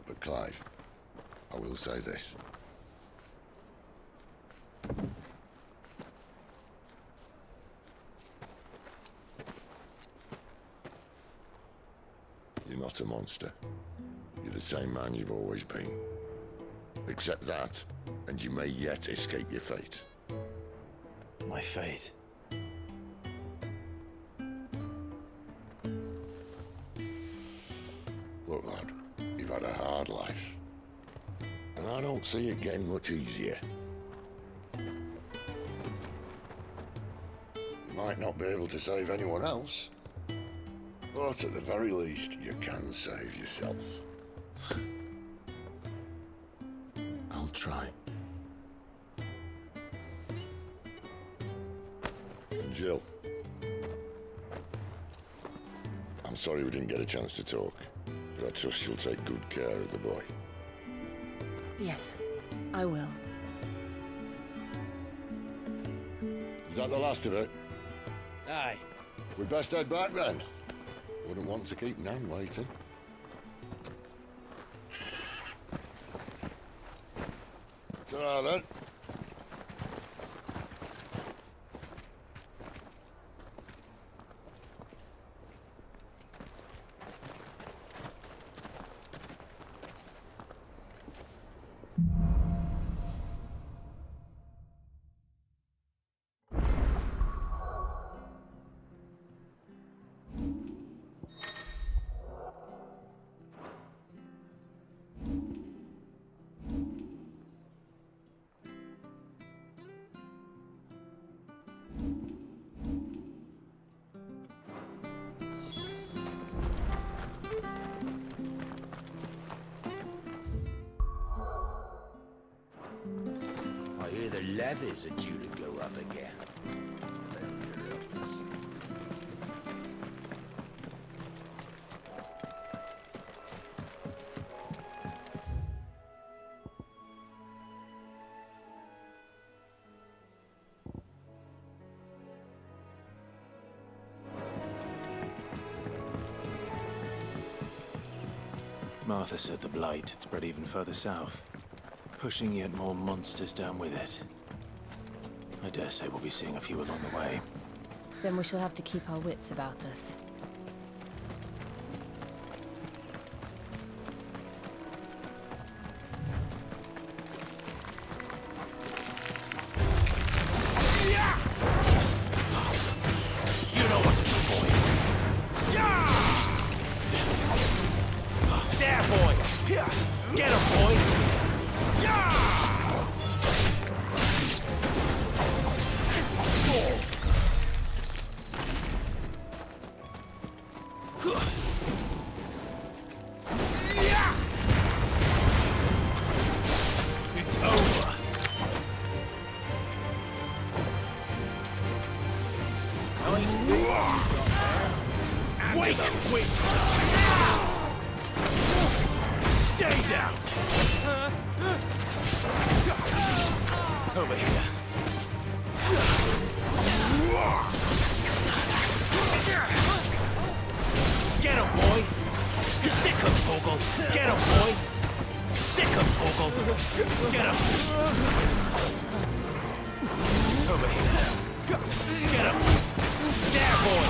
But Clive, I will say this. You're not a monster. You're the same man you've always been. Accept that, and you may yet escape your fate. My fate? Look, lad, you've had a hard life. And I don't see it getting much easier. You might not be able to save anyone else, but at the very least, you can save yourself. I'll try. And Jill, I'm sorry we didn't get a chance to talk, but I trust she'll take good care of the boy. Yes, I will. Is that the last of it? Aye. We'd best head back then. Wouldn't want to keep Nan waiting. Ta-ra then. I hear the levies are due to go up again. Martha said the blight had spread even further south, pushing yet more monsters down with it. I dare say we'll be seeing a few along the way. Then we shall have to keep our wits about us. You know what to do, boy. There, boy. Get him, boy. It's over. Nice things you got there. Wait, wait. Stay down. Over here. Get him, boy. You're sick of Toggle. Get him, boy. Get him! Over here. Get him! There, boy!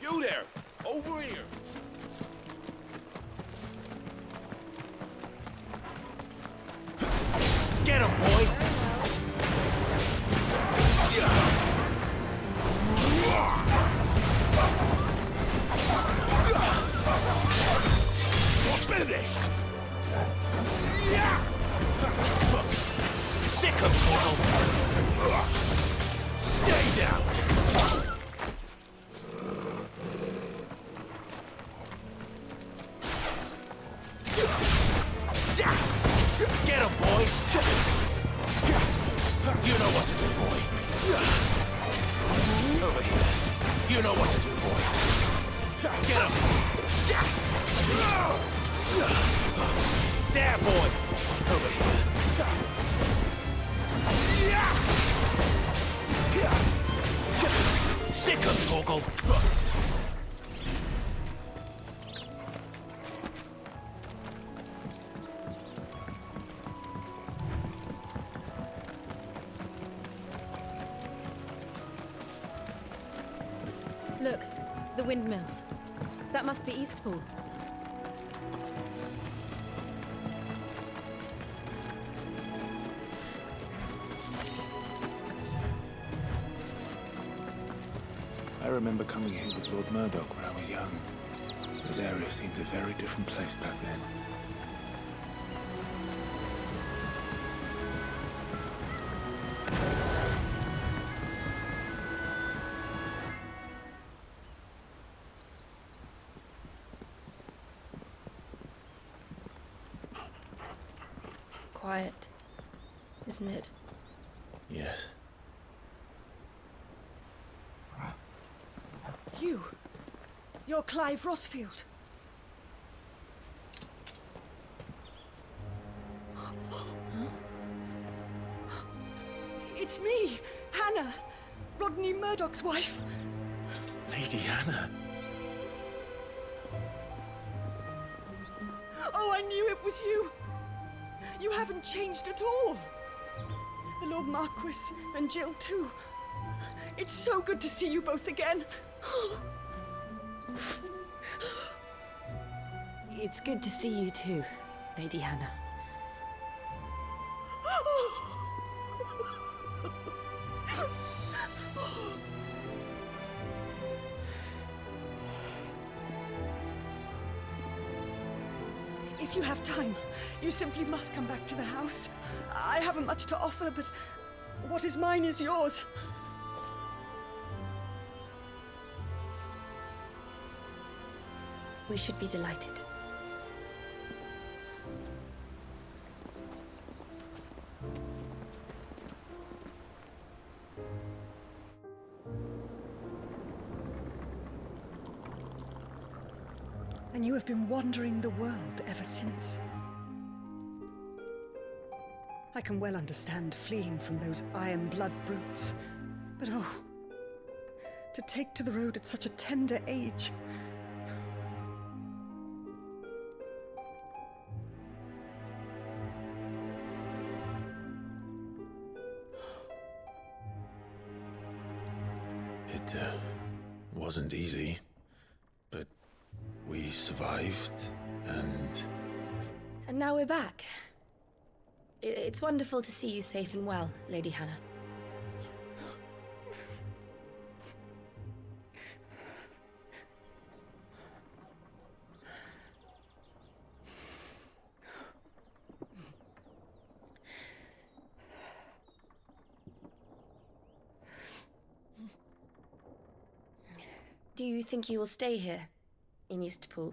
You there! Over here! Get him, boy! You're finished! Sick of Torgal! Stay down! Get him, boy! You know what to do, boy. Over here. You know what to do, boy. Get him! There, boy! Over here. Sick of Torgal! Look, the windmills. That must be Eastpool. I remember coming here with Lord Murdoch when I was young. Those areas seemed a very different place back then. Quiet, isn't it? Yes. You're Clive Rossfield. It's me, Hannah, Rodney Murdoch's wife. Lady Hannah. Oh, I knew it was you. You haven't changed at all. The Lord Marquis and Jill too. It's so good to see you both again. It's good to see you too, Lady Hannah. If you have time, you simply must come back to the house. I haven't much to offer, but what is mine is yours. We should be delighted. And you have been wandering the world ever since. I can well understand fleeing from those iron blood brutes, but oh, to take to the road at such a tender age. It wasn't easy, but we survived, and now we're back. It's wonderful to see you safe and well, Lady Hannah. Do you think you will stay here, in Eastpool?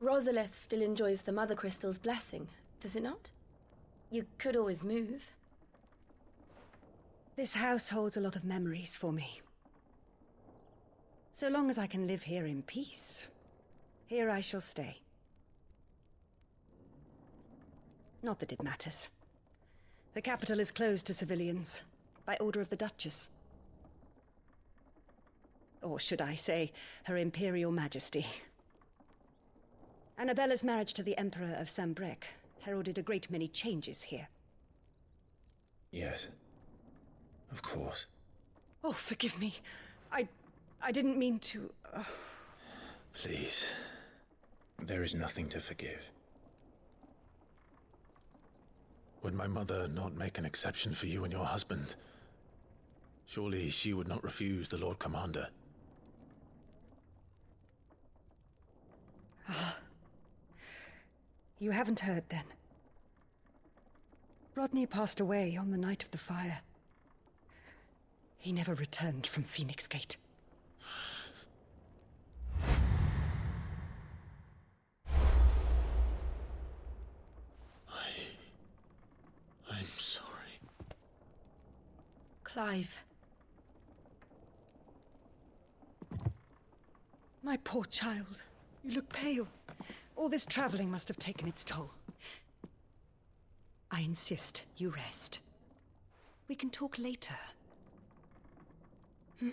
Rosalith still enjoys the Mother Crystal's blessing, does it not? You could always move. This house holds a lot of memories for me. So long as I can live here in peace, Here I shall stay. Not that it matters. The capital is closed to civilians, by order of the Duchess. Or should I say, Her Imperial Majesty. Annabella's marriage to the Emperor of Sambrec heralded a great many changes here. Yes. Of course. Oh, forgive me. I didn't mean to... Please. There is nothing to forgive. Would my mother not make an exception for you and your husband? Surely she would not refuse the Lord Commander. You haven't heard, then. Rodney passed away on the night of the fire. He never returned from Phoenix Gate. I'm sorry. Clive. My poor child. You look pale. All this traveling must have taken its toll. I insist you rest. We can talk later. Hmm?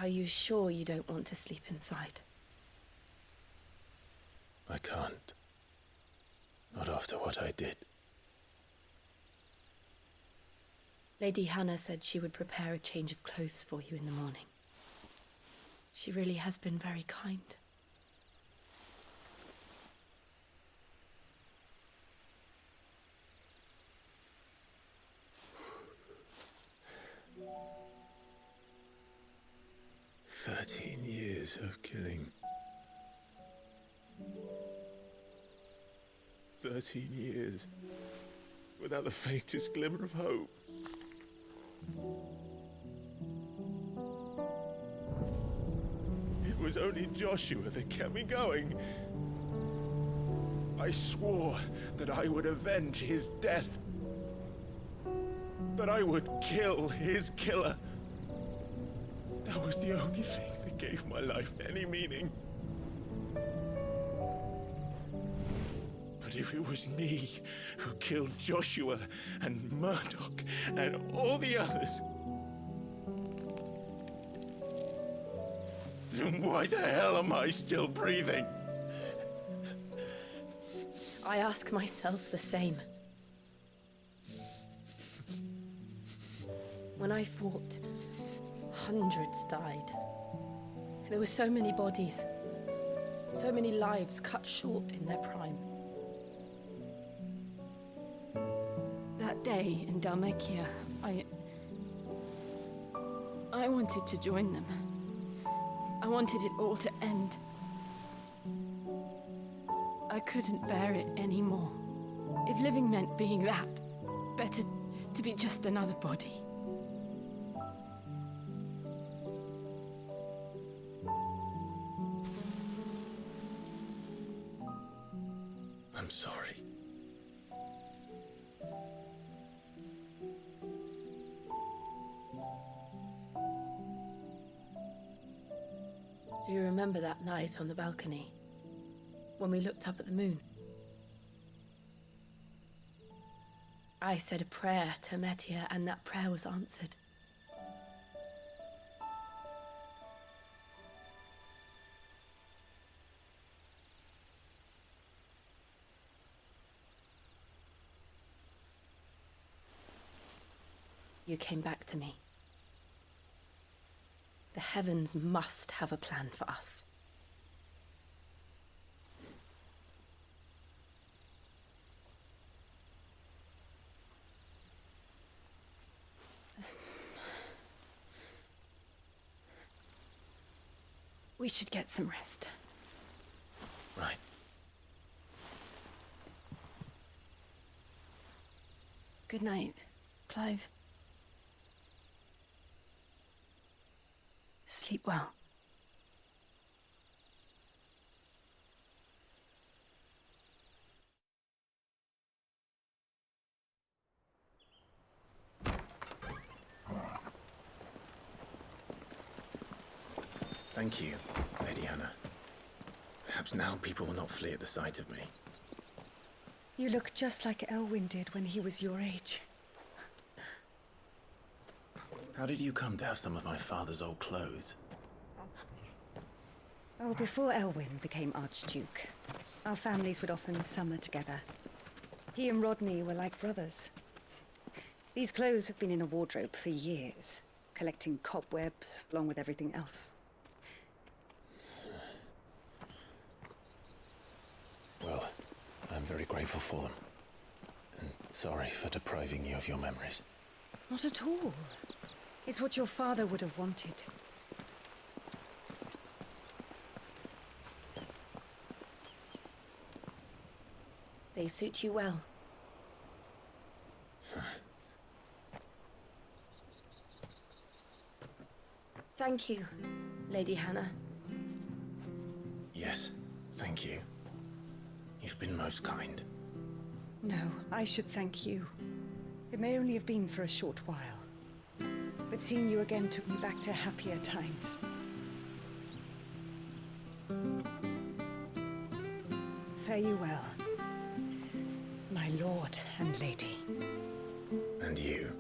Are you sure you don't want to sleep inside? I can't. Not after what I did. Lady Hannah said she would prepare a change of clothes for you in the morning. She really has been very kind. Years of killing. 13 years without the faintest glimmer of hope. It was only Joshua that kept me going. I swore that I would avenge his death. That I would kill his killer. That was the only thing that gave my life any meaning. But if it was me who killed Joshua and Murdoch and all the others, then why the hell am I still breathing? I ask myself the same. When I fought, hundreds died. There were so many bodies, so many lives cut short in their prime. That day in Dalmekia, I wanted to join them. I wanted it all to end. I couldn't bear it anymore. If living meant being that, better to be just another body. I'm sorry. Do you remember that night on the balcony, when we looked up at the moon? I said a prayer to Metia, and that prayer was answered. You came back to me. The heavens must have a plan for us. We should get some rest. Right. Good night, Clive. Sleep well. Thank you, Lady Hannah. Perhaps now people will not flee at the sight of me. You look just like Elwyn did when he was your age. How did you come to have some of my father's old clothes? Oh, before Elwyn became Archduke, our families would often summer together. He and Rodney were like brothers. These clothes have been in a wardrobe for years, collecting cobwebs along with everything else. Well, I'm very grateful for them. And sorry for depriving you of your memories. Not at all. It's what your father would have wanted. They suit you well. Thank you, Lady Hannah. Yes, thank you. You've been most kind. No, I should thank you. It may only have been for a short while, but seeing you again took me back to happier times. Fare you well, my lord and lady. And you,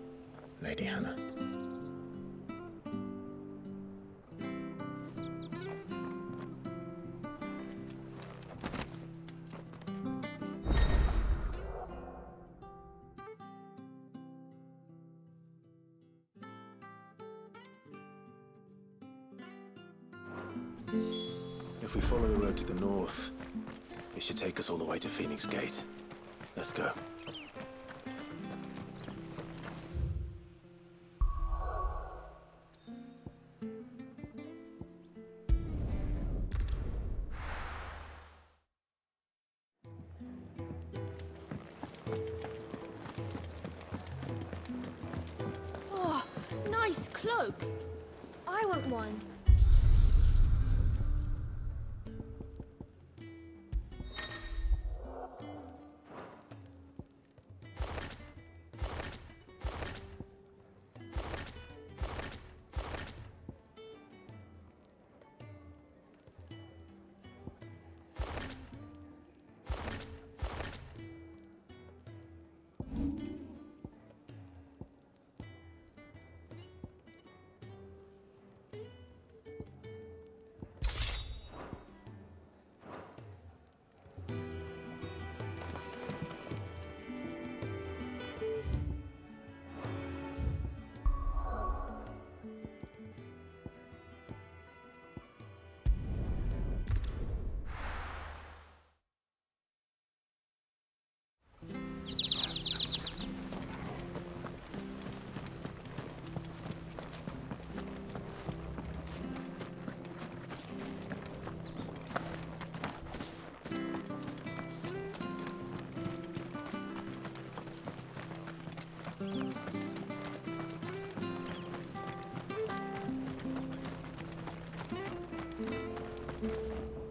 Lady Hannah. If we follow the road to the north, it should take us all the way to Phoenix Gate. Let's go. Oh, nice cloak. I want one.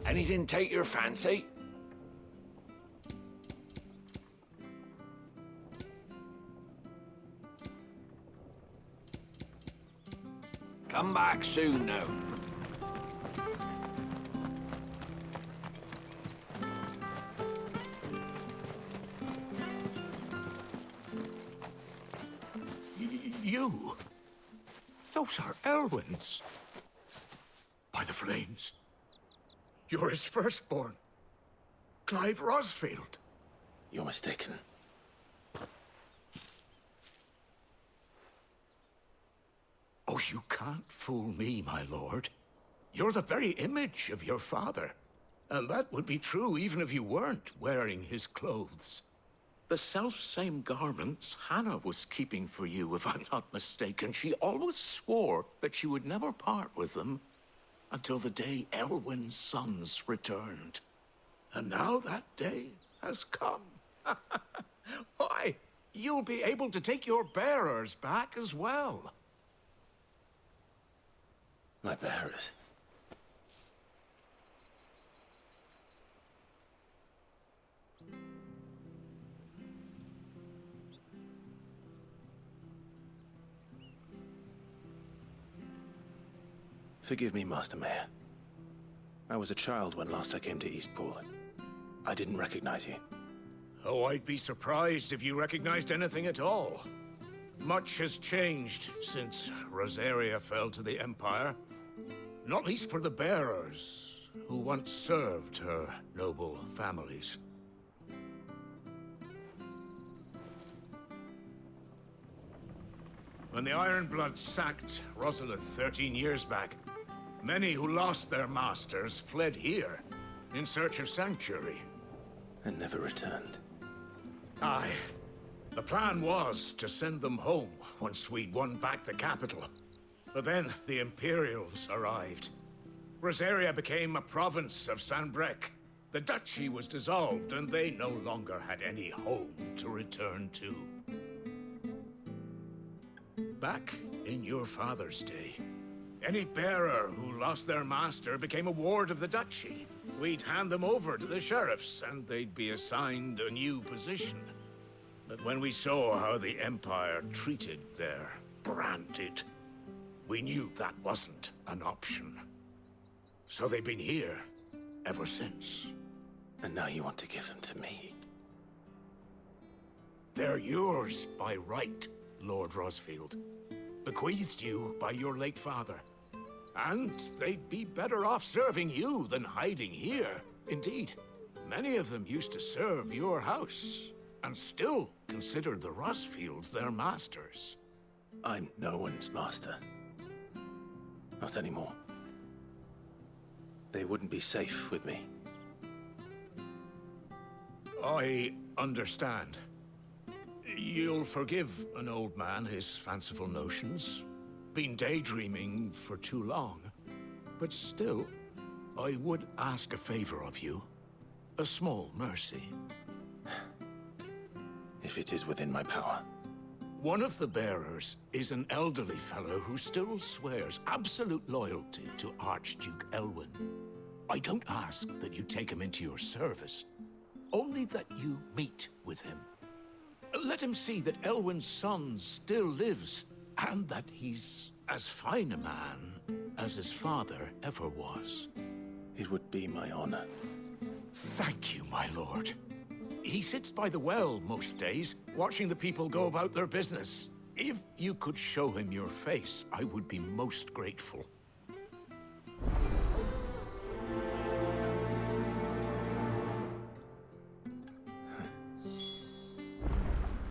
Anything take your fancy? Come back soon now. You? Those are Elwyn's. By the flames. You're his firstborn. Clive Rosfield. You're mistaken. Oh, you can't fool me, my lord. You're the very image of your father. And that would be true even if you weren't wearing his clothes. The self-same garments Hannah was keeping for you, if I'm not mistaken. She always swore that she would never part with them until the day Elwyn's sons returned. And now that day has come. Why, you'll be able to take your bearers back as well. My bearers? Forgive me, Master Mayor. I was a child when last I came to Eastpool. I didn't recognize you. Oh, I'd be surprised if you recognized anything at all. Much has changed since Rosaria fell to the Empire. Not least for the bearers, who once served her noble families. When the Ironbloods sacked Rosalith 13 years back, many who lost their masters fled here in search of sanctuary. And never returned. Aye. The plan was to send them home once we'd won back the capital. But then the Imperials arrived. Rosaria became a province of Sanbreque. The duchy was dissolved, and they no longer had any home to return to. Back in your father's day, any bearer who lost their master became a ward of the duchy. We'd hand them over to the sheriffs, and they'd be assigned a new position. But when we saw how the Empire treated their branded, we knew that wasn't an option. So they've been here ever since. And now you want to give them to me? They're yours by right, Lord Rosfield. Bequeathed you by your late father. And they'd be better off serving you than hiding here. Indeed, many of them used to serve your house, and still considered the Rosfields their masters. I'm no one's master. Not anymore. They wouldn't be safe with me. I understand. You'll forgive an old man his fanciful notions. Been daydreaming for too long. But still, I would ask a favor of you. A small mercy. If it is within my power. One of the bearers is an elderly fellow who still swears absolute loyalty to Archduke Elwyn. I don't ask that you take him into your service, only that you meet with him. Let him see that Elwyn's son still lives, and that he's as fine a man as his father ever was. It would be my honor. Thank you, my lord. He sits by the well most days, watching the people go about their business. If you could show him your face, I would be most grateful.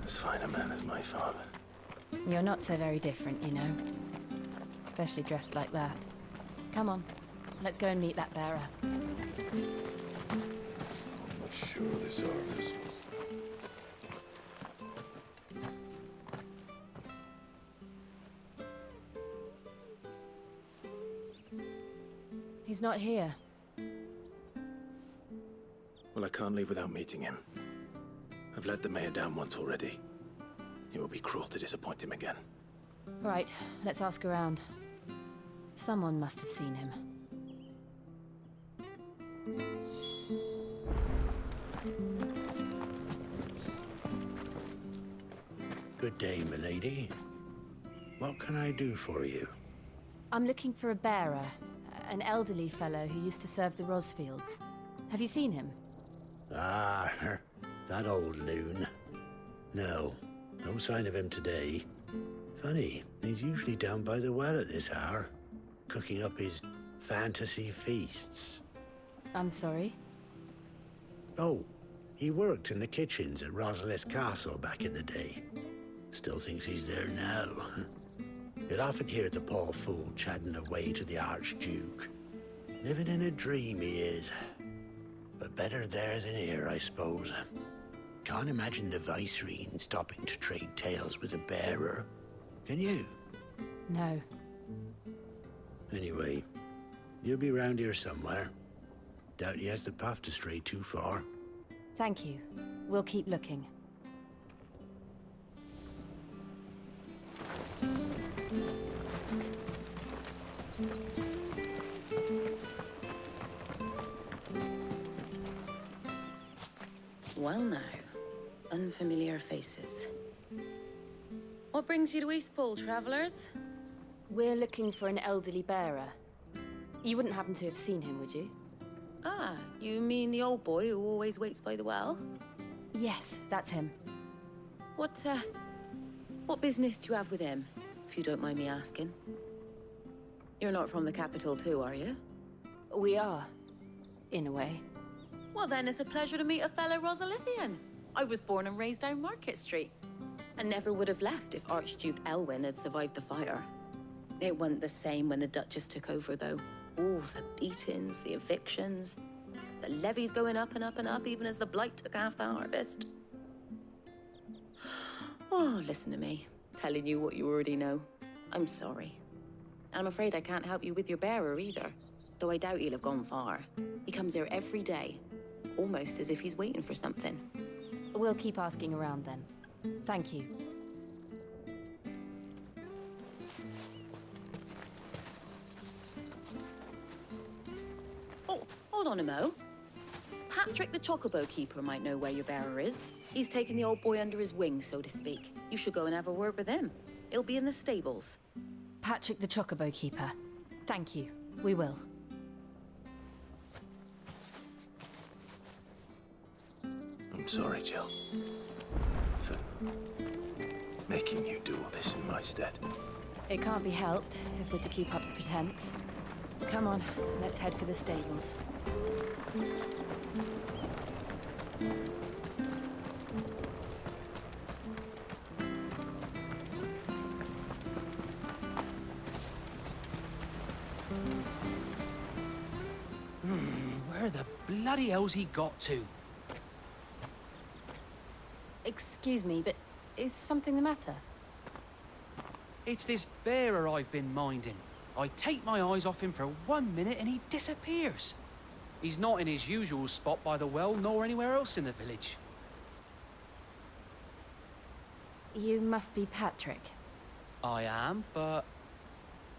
As fine a man as my father. You're not so very different, you know. Especially dressed like that. Come on, let's go and meet that bearer. I'm not sure this harvest was... He's not here. Well, I can't leave without meeting him. I've let the mayor down once already. It would be cruel to disappoint him again. Right, let's ask around. Someone must have seen him. Good day, milady. What can I do for you? I'm looking for a bearer. An elderly fellow who used to serve the Rosfields. Have you seen him? Ah, that old loon. No sign of him today. Funny, he's usually down by the well at this hour, cooking up his fantasy feasts. I'm sorry? Oh, he worked in the kitchens at Rosalith Castle back in the day. Still thinks he's there now. You'd often hear the poor fool chatting away to the Archduke. Living in a dream he is. But better there than here, I suppose. Can't imagine the Vicereine stopping to trade tales with a bearer. Can you? No. Anyway, you'll be round here somewhere. Doubt he has the path to stray too far. Thank you. We'll keep looking. Well now, unfamiliar faces. What brings you to Eastpool, travellers? We're looking for an elderly bearer. You wouldn't happen to have seen him, would you? Ah, you mean the old boy who always waits by the well? Yes, that's him. What business do you have with him, if you don't mind me asking? You're not from the capital too, are you? We are, in a way. Well then, it's a pleasure to meet a fellow Rosalithian. I was born and raised down Market Street. And never would have left if Archduke Elwyn had survived the fire. It wasn't the same when the Duchess took over, though. Oh, the beatings, the evictions, the levies going up and up and up, even as the blight took half the harvest. Oh, listen to me, telling you what you already know. I'm sorry. And I'm afraid I can't help you with your bearer either, though I doubt he'll have gone far. He comes here every day, almost as if he's waiting for something. We'll keep asking around then. Thank you. Oh, hold on a mo. Patrick the Chocobo Keeper might know where your bearer is. He's taken the old boy under his wing, so to speak. You should go and have a word with him. He'll be in the stables. Patrick the Chocobo Keeper. Thank you. We will. I'm sorry, Jill. For making you do all this in my stead. It can't be helped if we're to keep up the pretense. Come on, let's head for the stables. Where the bloody hell's he got to? Excuse me, but is something the matter? It's this bearer I've been minding. I take my eyes off him for 1 minute and he disappears. He's not in his usual spot by the well, nor anywhere else in the village. You must be Patrick. I am, but...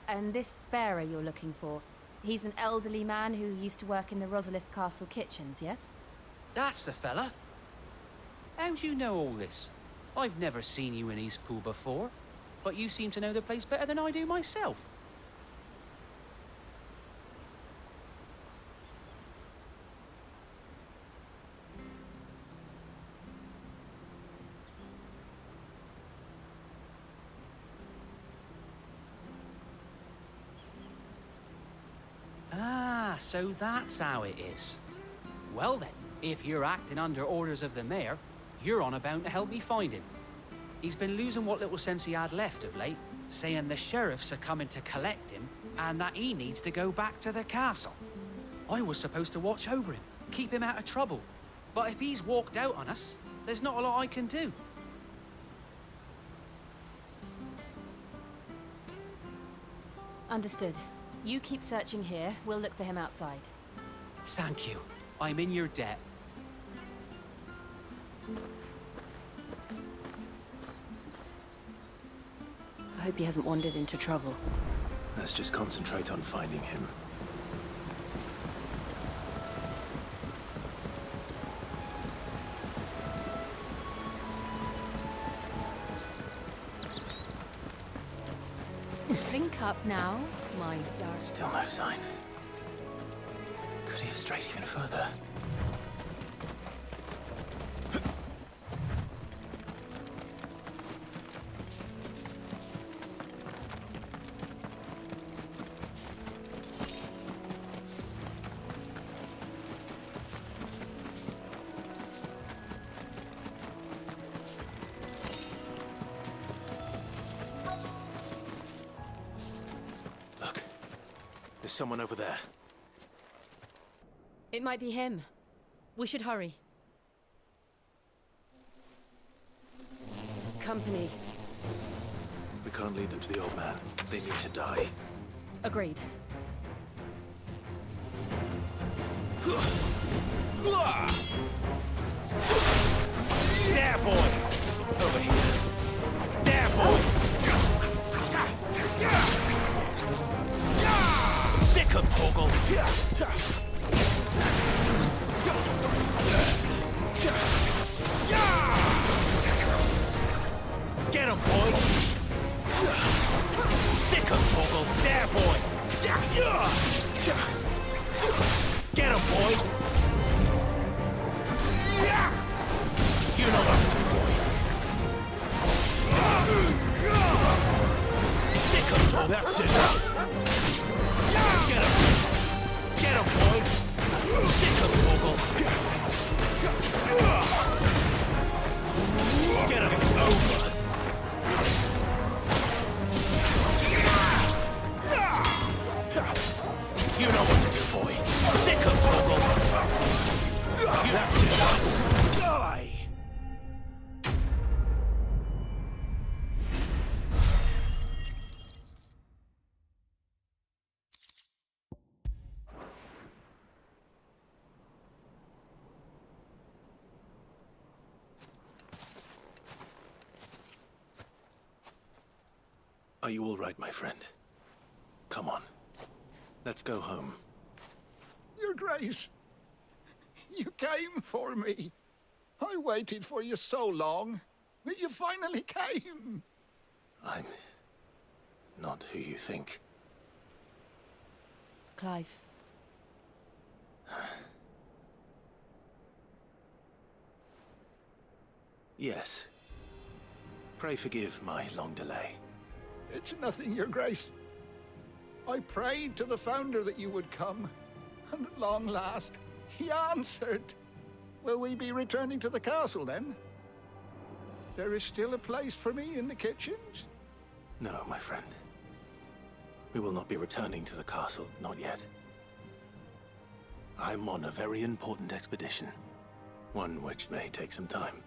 And this bearer you're looking for, he's an elderly man who used to work in the Rosalith Castle kitchens, yes? That's the fella. How do you know all this? I've never seen you in Eastpool before, but you seem to know the place better than I do myself. Ah, so that's how it is. Well then, if you're acting under orders of the mayor, you're on about to help me find him. He's been losing what little sense he had left of late, saying the sheriffs are coming to collect him and that he needs to go back to the castle. I was supposed to watch over him, keep him out of trouble. But if he's walked out on us, there's not a lot I can do. Understood. You keep searching here, we'll look for him outside. Thank you. I'm in your debt. I hope he hasn't wandered into trouble. Let's just concentrate on finding him. Drink up now, my darling. Still no sign. Could he have strayed even further? There's someone over there. It might be him. We should hurry. Company. We can't lead them to the old man. They need to die. Agreed. There, boy! Over here. There, boy! Sick of Toggle! Get him, boy! Sick of Toggle! There, boy! Are you all right, my friend? Come on. Let's go home. Your Grace, you came for me. I waited for you so long, but you finally came. I'm not who you think. Clive. Yes. Pray forgive my long delay. It's nothing, Your Grace. I prayed to the Founder that you would come, and at long last, he answered. Will we be returning to the castle, then? There is still a place for me in the kitchens? No, my friend. We will not be returning to the castle, not yet. I'm on a very important expedition. One which may take some time.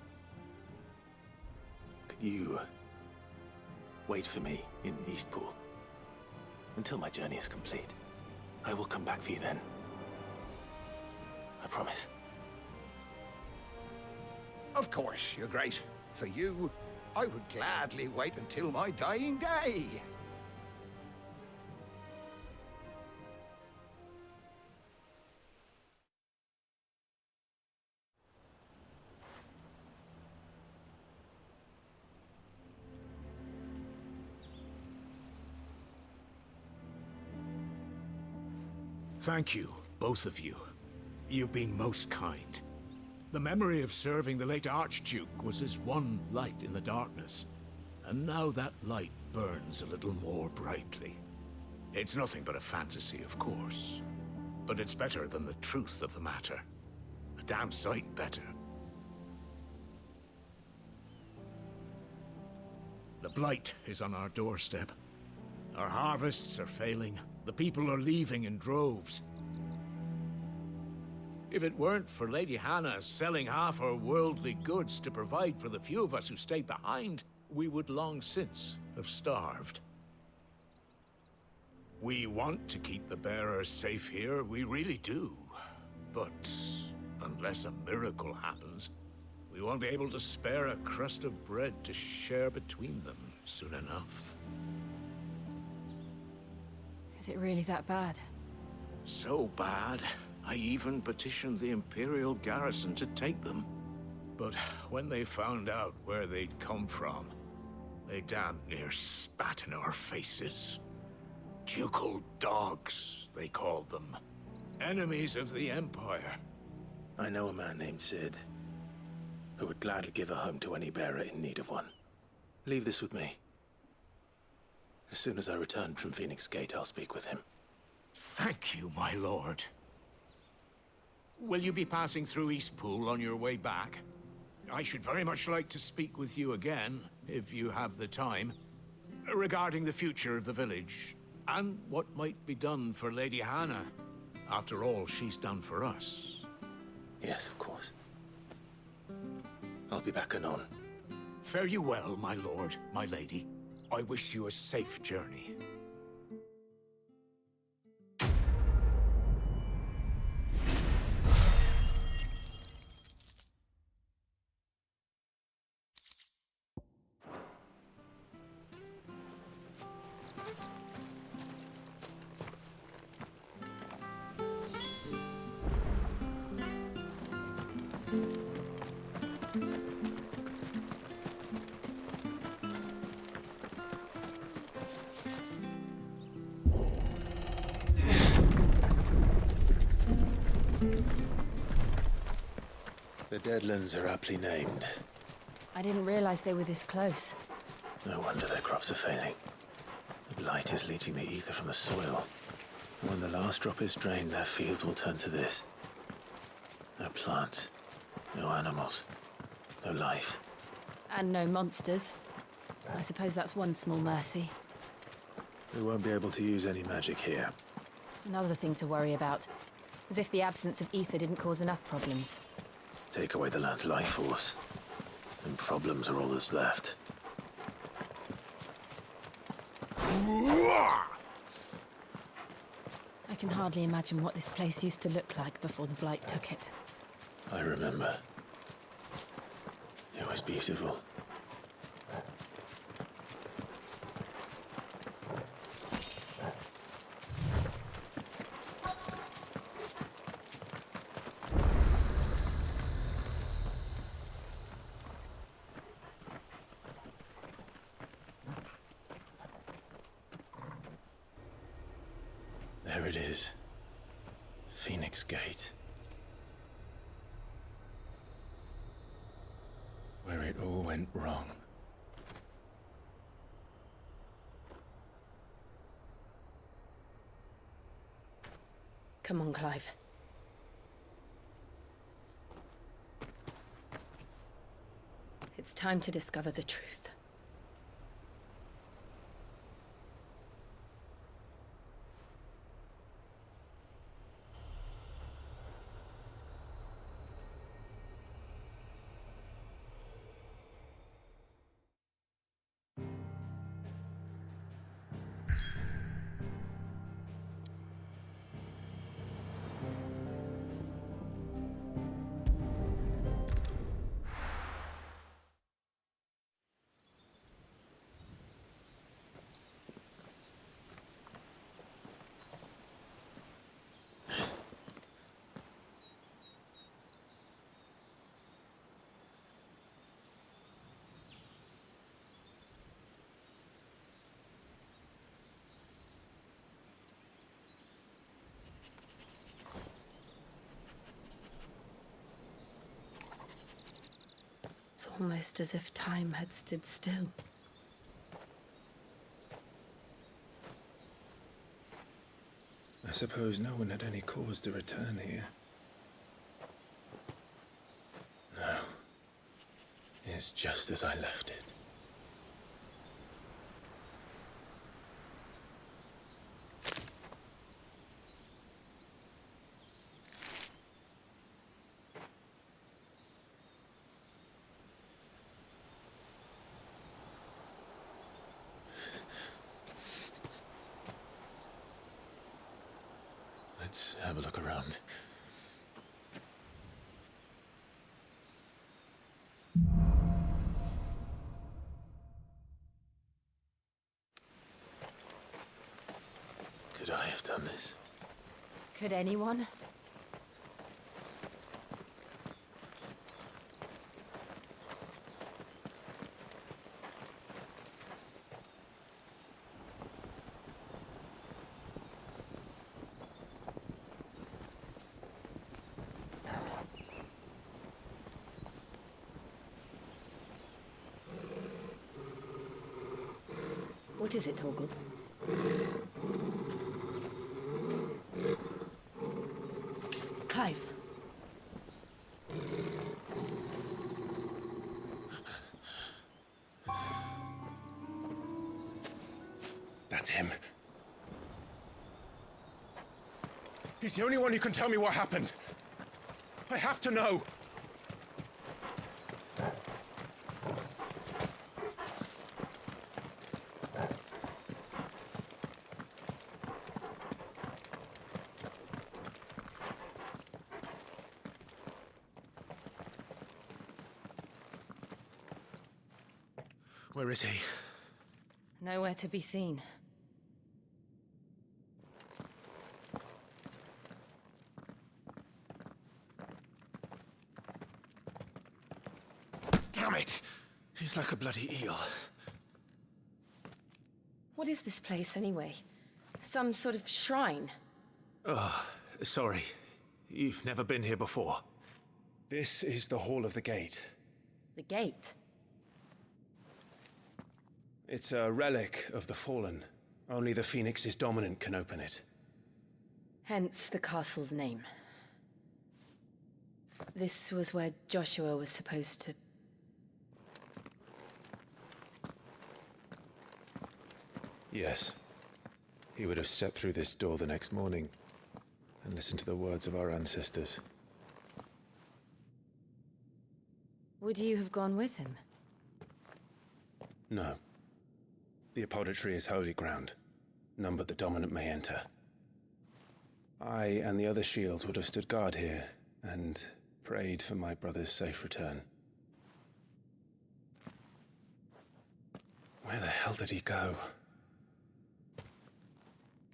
Could you wait for me in Eastpool until my journey is complete? I will come back for you then. I promise. Of course, Your Grace. For you, I would gladly wait until my dying day. Thank you, both of you. You've been most kind. The memory of serving the late Archduke was as one light in the darkness, and now that light burns a little more brightly. It's nothing but a fantasy, of course, but it's better than the truth of the matter. A damn sight better. The blight is on our doorstep. Our harvests are failing. The people are leaving in droves. If it weren't for Lady Hannah selling half her worldly goods to provide for the few of us who stayed behind, we would long since have starved. We want to keep the bearers safe here, we really do. But unless a miracle happens, we won't be able to spare a crust of bread to share between them soon enough. Is it really that bad? So bad, I even petitioned the Imperial garrison to take them. But when they found out where they'd come from, they damn near spat in our faces. Ducal dogs, they called them. Enemies of the Empire. I know a man named Sid, who would gladly give a home to any bearer in need of one. Leave this with me. As soon as I return from Phoenix Gate, I'll speak with him. Thank you, my lord. Will you be passing through Eastpool on your way back? I should very much like to speak with you again, if you have the time, regarding the future of the village, and what might be done for Lady Hannah. After all she's done for us. Yes, of course. I'll be back anon. Fare you well, my lord, my lady. I wish you a safe journey. The Deadlands are aptly named. I didn't realize they were this close. No wonder their crops are failing. The blight is leaching the ether from the soil. And when the last drop is drained, their fields will turn to this. No plants, no animals, no life. And no monsters. I suppose that's one small mercy. We won't be able to use any magic here. Another thing to worry about. As if the absence of ether didn't cause enough problems. Take away the lad's life force, and problems are all that's left. I can hardly imagine what this place used to look like before the blight took it. I remember. It was beautiful. There it is. Phoenix Gate. Where it all went wrong. Come on, Clive. It's time to discover the truth. It's almost as if time had stood still. I suppose no one had any cause to return here. No. It's just as I left it. Let's have a look around. Could I have done this? Could anyone? What is it, Torgal? Clive. That's him. He's the only one who can tell me what happened. I have to know. Where is he? Nowhere to be seen. Damn it! He's like a bloody eel. What is this place, anyway? Some sort of shrine? Oh, sorry. You've never been here before. This is the Hall of the Gate. The gate? It's a relic of the Fallen. Only the Phoenix's dominant can open it. Hence the castle's name. This was where Joshua was supposed to... Yes. He would have stepped through this door the next morning and listened to the words of our ancestors. Would you have gone with him? No. The apodatory is holy ground. None but the dominant may enter. I and the other shields would have stood guard here and prayed for my brother's safe return. Where the hell did he go?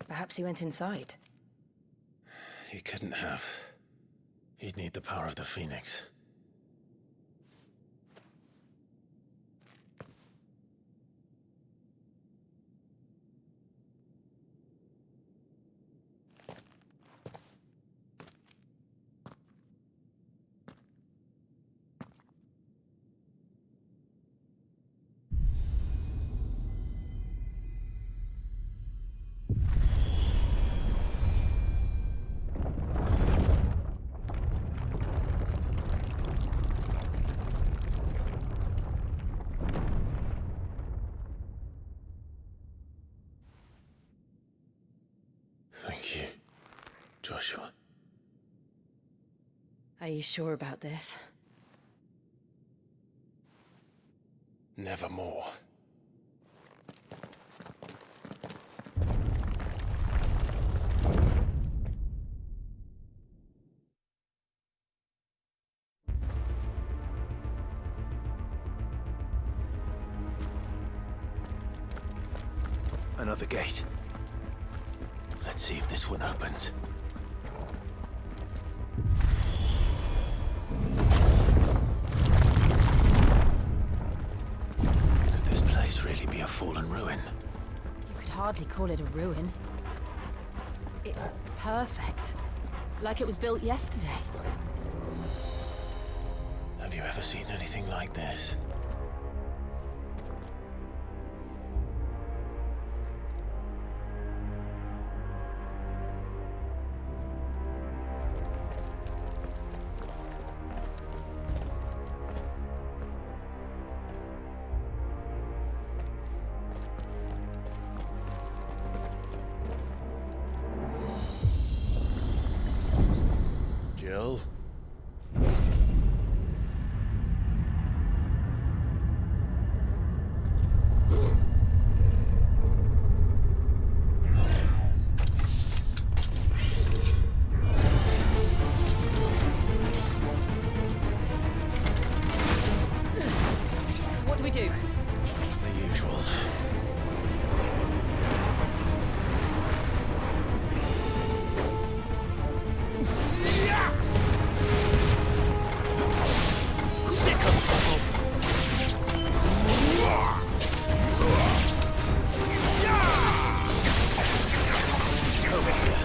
Perhaps he went inside. He couldn't have. He'd need the power of the Phoenix. Are you sure about this? Nevermore. Another gate. Let's see if this one opens. Could this place really be a fallen ruin? You could hardly call it a ruin. It's perfect. Like it was built yesterday. Have you ever seen anything like this? Jill? What do we do? The usual. Sick of trouble. Over here.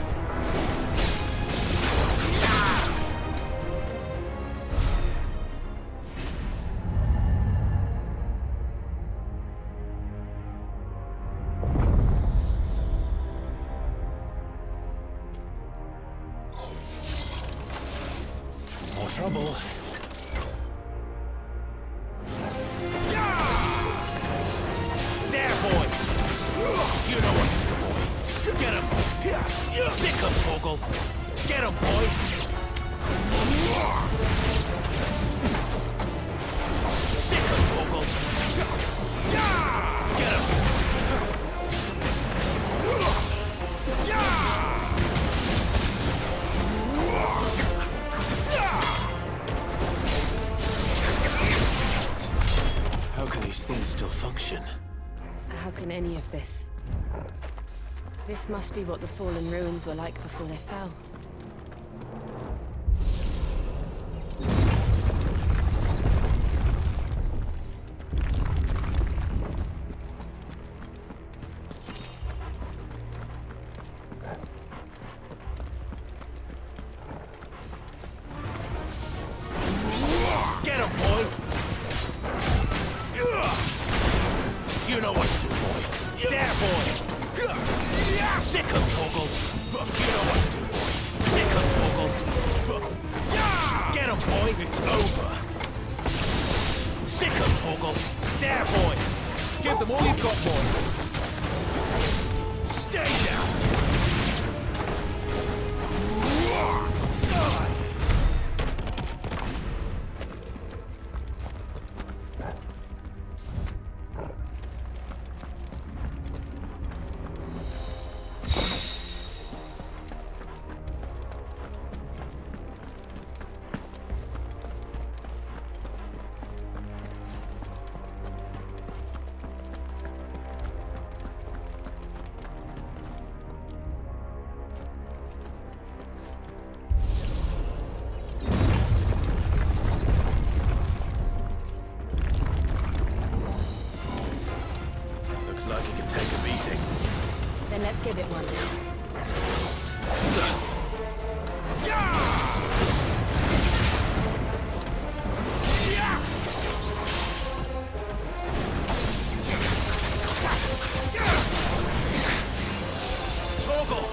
More trouble. There, boy. You know what to do, boy. Get him. Sick of Torgal. Get him, boy. Sick of Torgal. Get him. How can these things still function? How can any of this? This must be what the fallen ruins were like before they fell. Get him, boy. You know what to do, boy. There, boy. Sick of Torgal. You know what to do, boy. Sick of Torgal. Get him, boy. It's over. Sick of Torgal. There, boy. Give them all you've got, boy. Stay down. Looks like it can take a beating. Then let's give it one. Torgal!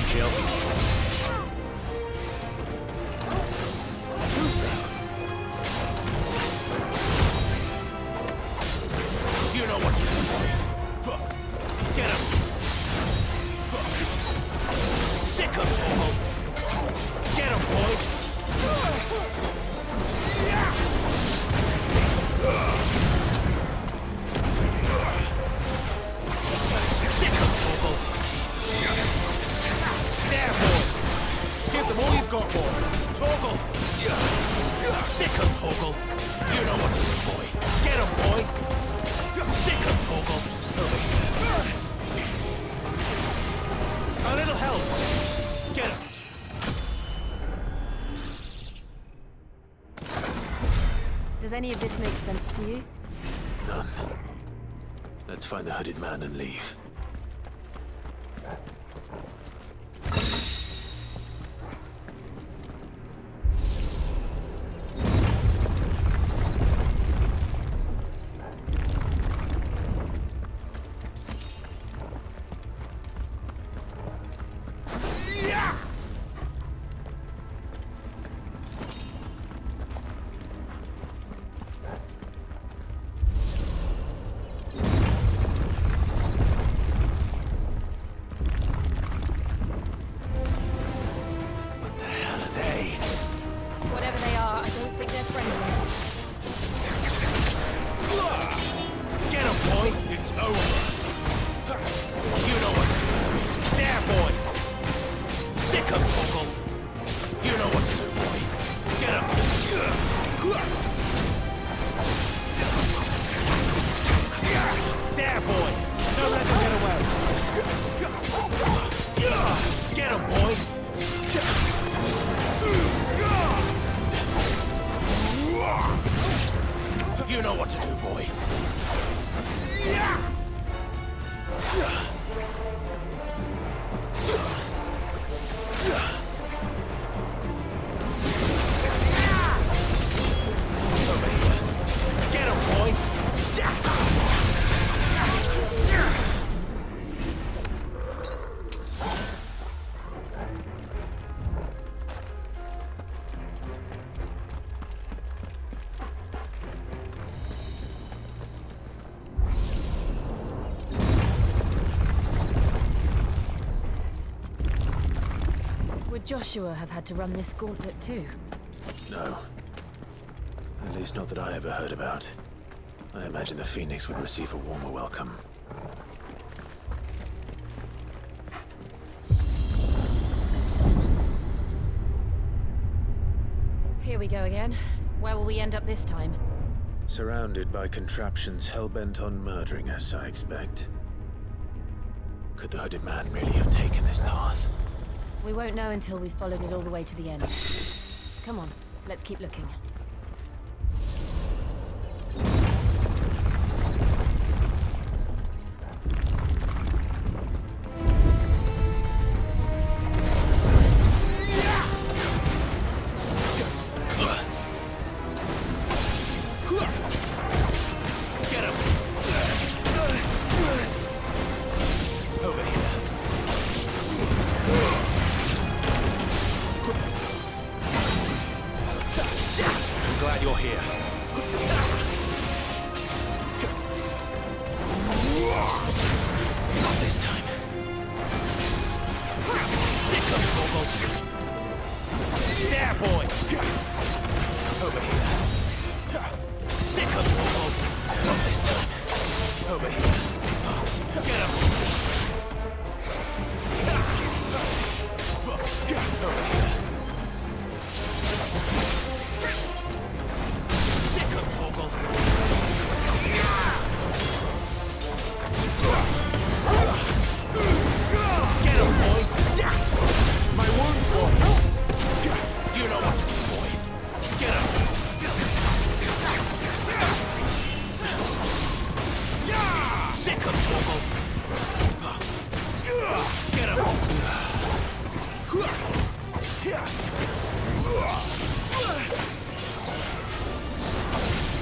Jill. Two-step. You know what to do, boy. Get him. Sick of Torgal. Get him, boy. Sick of Torgal. There, boy. Give them all you've got, boy. Torgal. Sick of Torgal. You know what to do, boy. Get him, boy. Sick of Torgal. Over here. A little help. Get him. Does any of this make sense to you? None. Let's find the hooded man and leave. Whatever they are, I don't think they're friendly. Get him, boy. It's over. You know what to do. There, boy. Sick of Torgal. You know what to do, boy. Get him. There, boy. Don't let them get away. Get him, boy. You know what to do, boy. Over here. Get him, boy. Would Joshua have had to run this gauntlet too? No. At least not that I ever heard about. I imagine the Phoenix would receive a warmer welcome. Here we go again. Where will we end up this time? Surrounded by contraptions hell-bent on murdering us, I expect. Could the hooded man really have taken this path? We won't know until we've followed it all the way to the end. Come on, let's keep looking. Glad you're here. Not this time. Sick of Torgal. There, boy. Over here. Sick of Torgal. Not this time. Over here. Get him. Over here. Sick of Torgal. Get him, boy. My wounds, boy. You know what to do, boy. Get him. Sick of Torgal. Get him.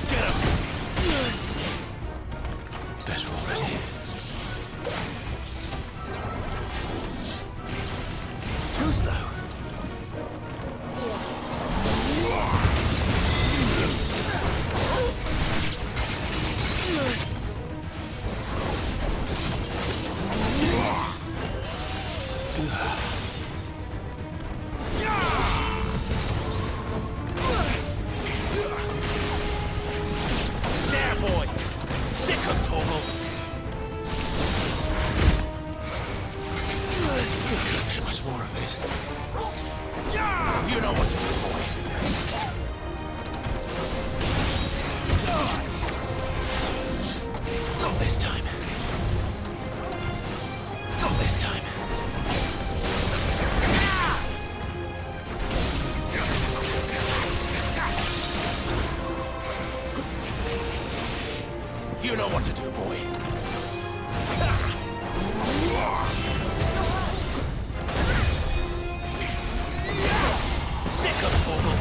Get him. Better already. too slow. There, boy! Sick of Torgal! Can't take much more of this. You know what to do, boy. Not this time. Not this time. You know what to do, boy. Sick of Torgal.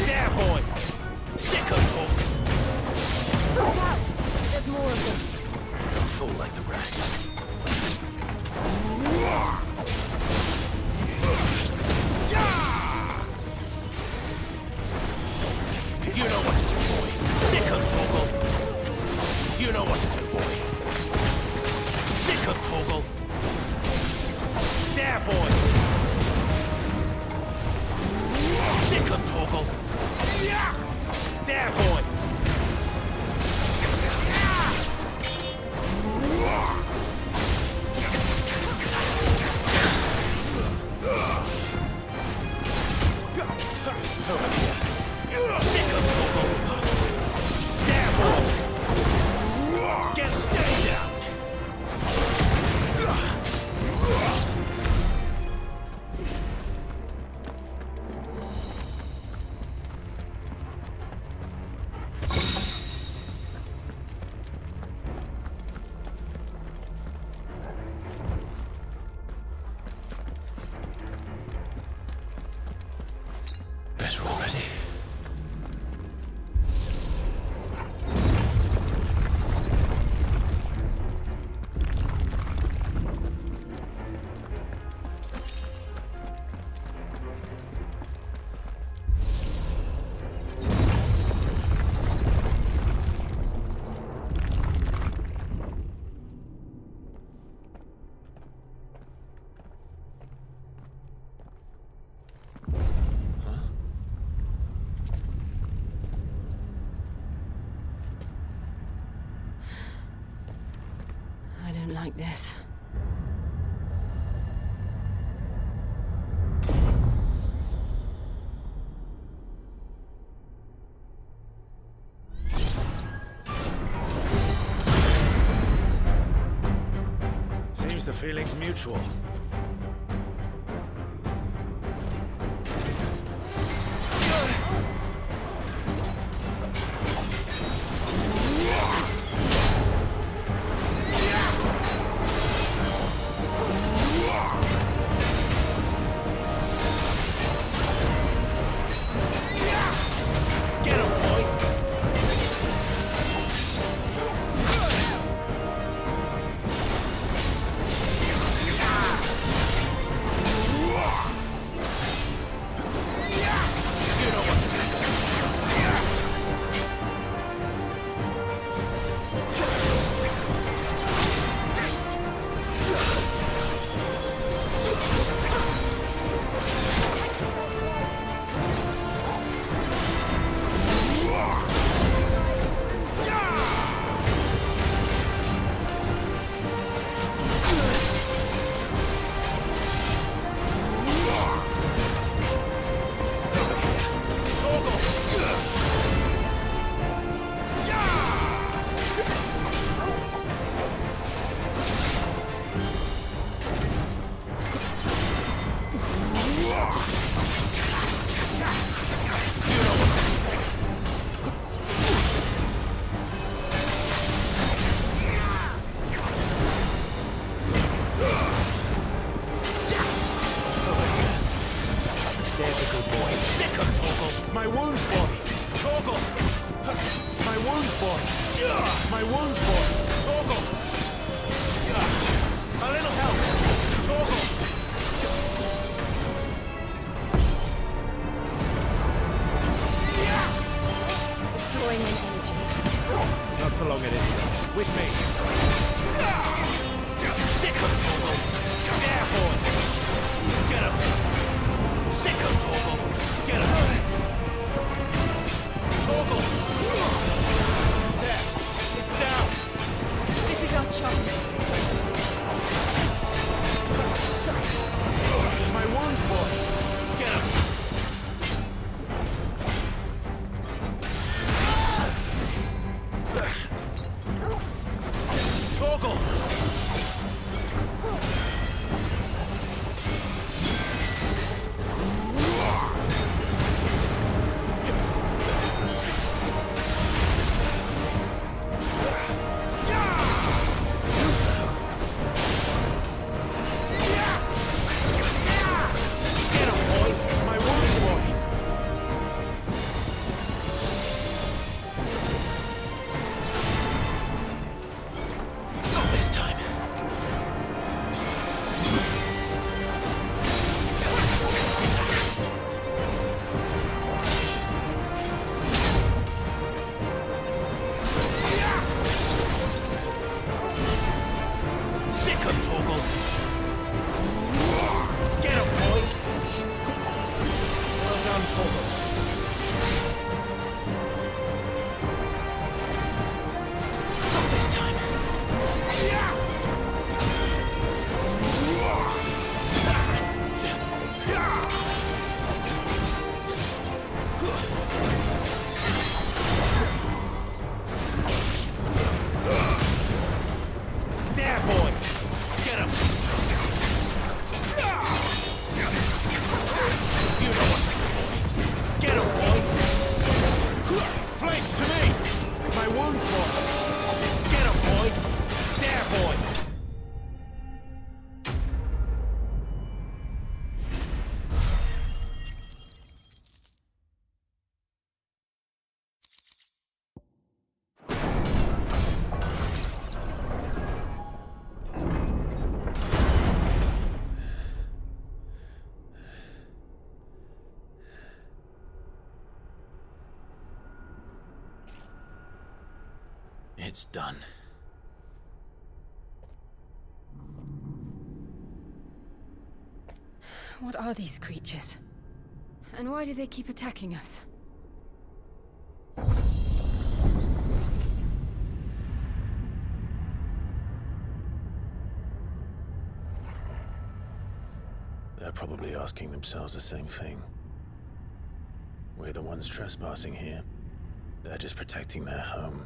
There, boy! Sick of Torgal. Look out! There's more of them. A fool like the rest. You know what to do, boy. Sick of Torgal. You know what to do, boy. Sick of Torgal. There, boy. Sick of Torgal. There, boy. Sick of Torgal. There, boy. Get stay down. Bet we're all ready. I don't like this. Seems the feeling's mutual. Get him, boy! There's a good boy. Sick of Torgal. My wounds, boy. Torgal. My wounds, boy. My wounds, boy. Torgal. A little help. Torgal. It's drawing in energy. Not for long, it isn't. With me. Sick of Torgal. There, boy. Get him. Sick of Torgal. Get him. Torgal. There. It's down. This is our chance. My wounds, boy. Get him. Torgal. Too slow. Get him, boy. My wounds, boy. Not this time. Sick of Torgal. Get him, boy. Well done, Torgal. Not this time. There, boy. Get him. You know what to do. Get him, boy. Flanks to me. My wounds, boy. Get him, boy. There, boy. It's done. What are these creatures? And why do they keep attacking us? They're probably asking themselves the same thing. We're the ones trespassing here. They're just protecting their home.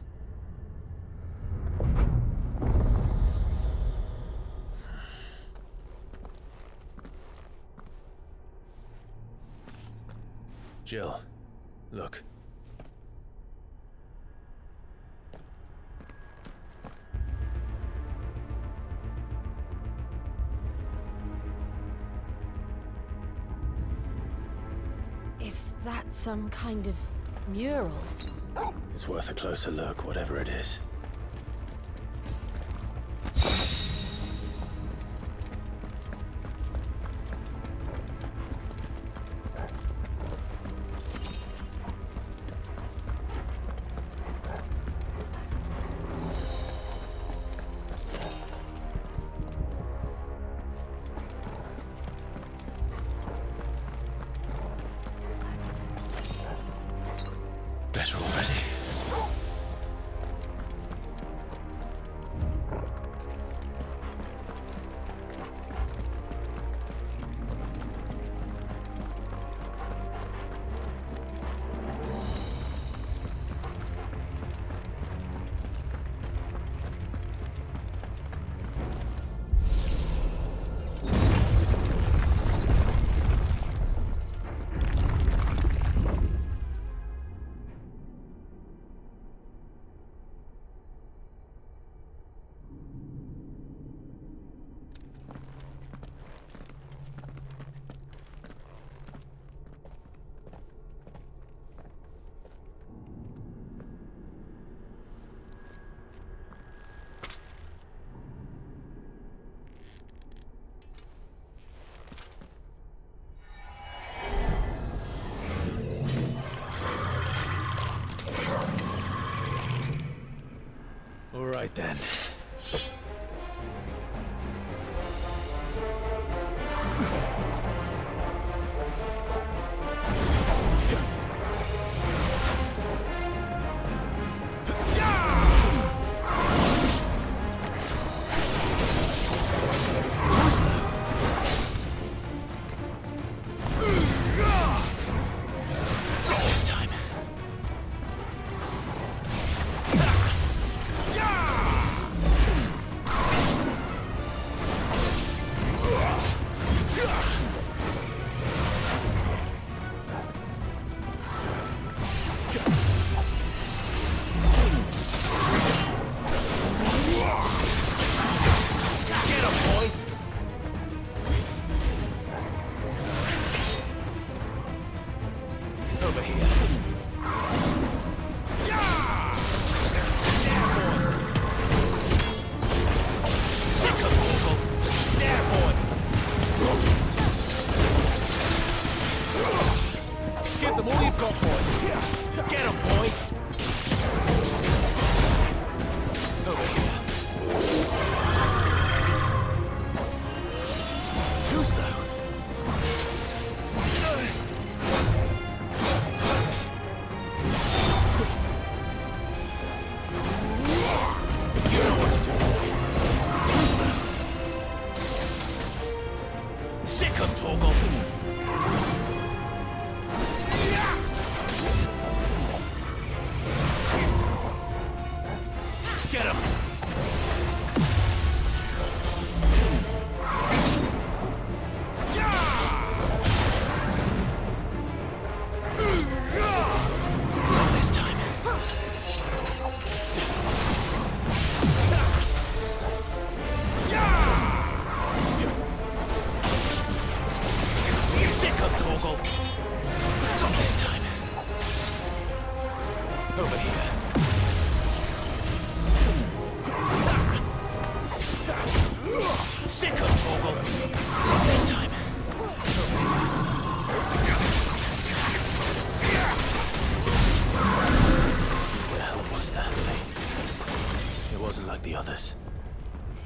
Jill, look. Is that some kind of mural? It's worth a closer look, whatever it is. Better already. right then.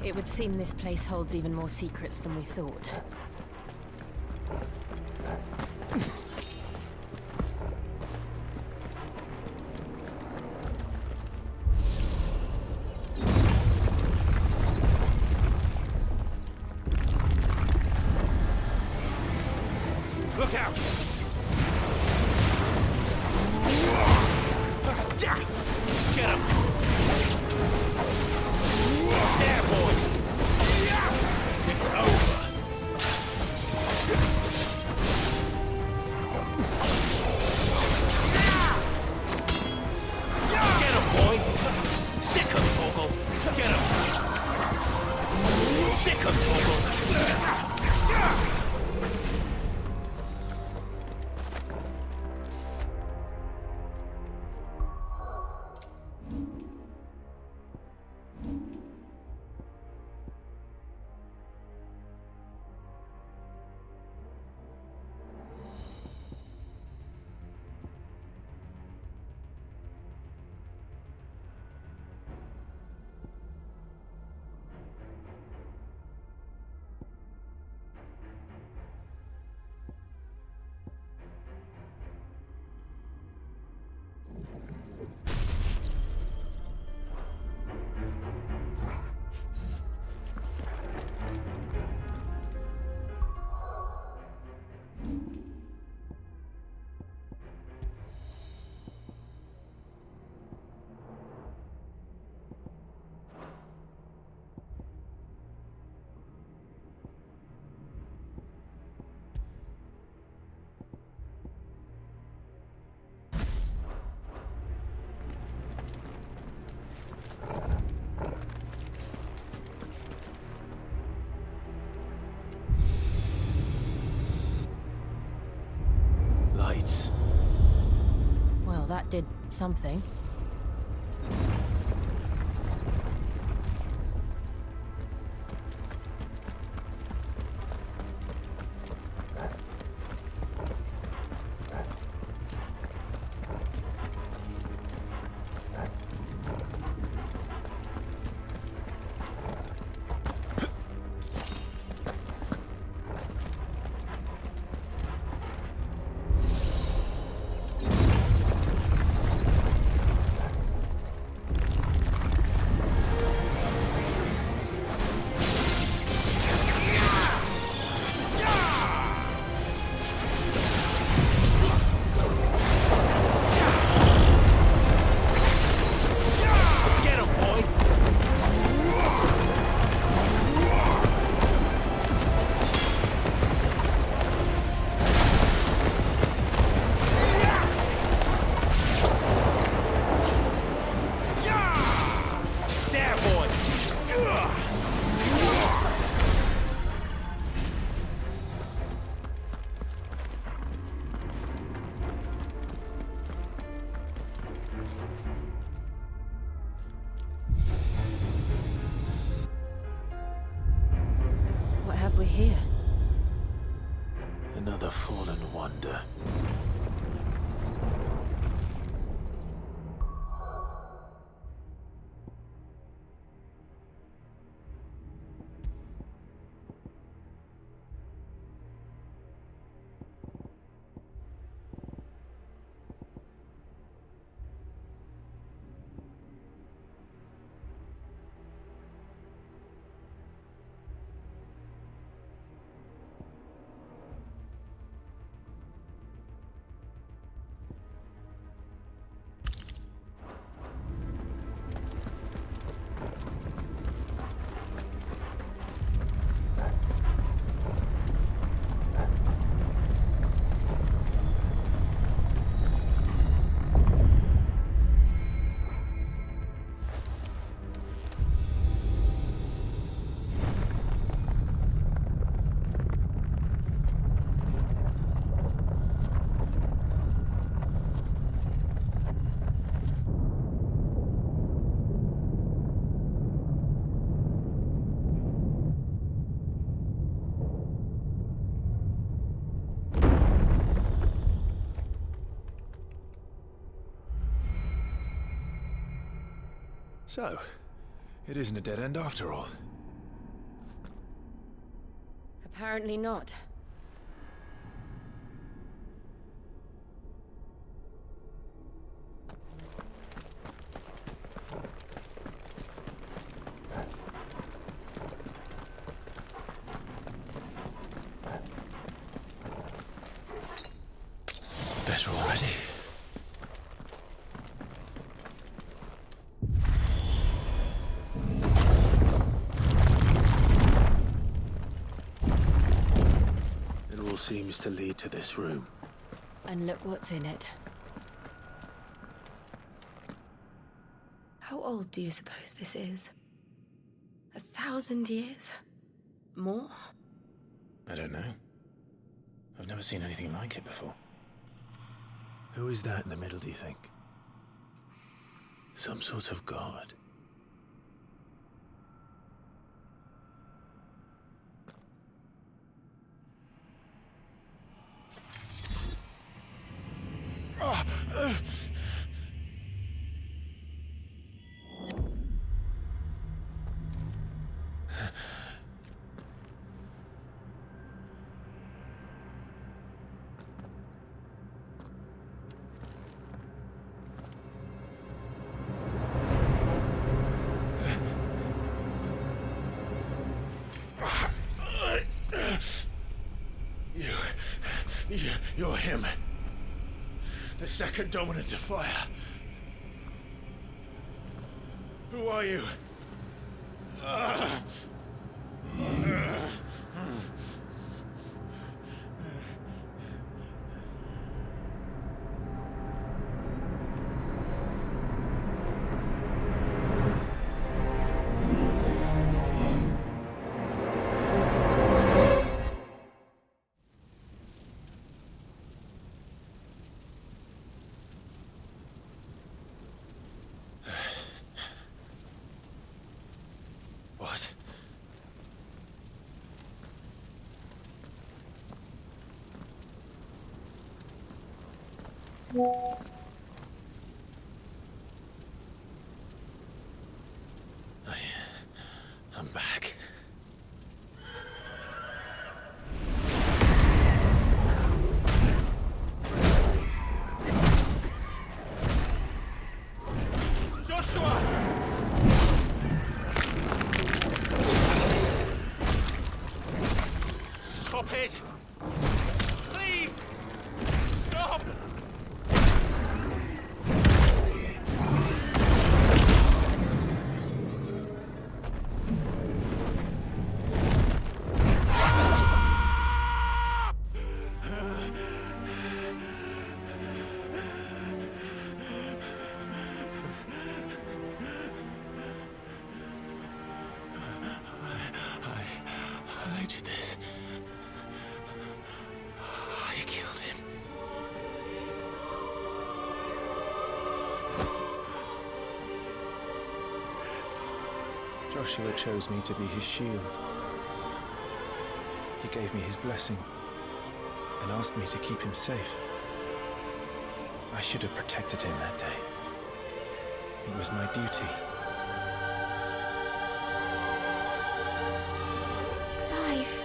It would seem this place holds even more secrets than we thought. Look out! Get him! There, boy! It's over! Get him, boy! Sick him, Torgal! Get him! Sick him, Torgal! Lights. Well, that did something. have we here? Another fallen wonder. So, it isn't a dead end after all. Apparently not. Better already. Seems to lead to this room. And look what's in it. How old do you suppose this is? 1,000 years? More? I don't know. I've never seen anything like it before. Who is that in the middle, do you think? Some sort of god? You're him. The second dominant of fire. Who are you? What? I'm back. Joshua! Stop it! Please! Stop! I did this. I killed him. Joshua chose me to be his shield. gave me his blessing and asked me to keep him safe. I should have protected him that day. It was my duty. Clive.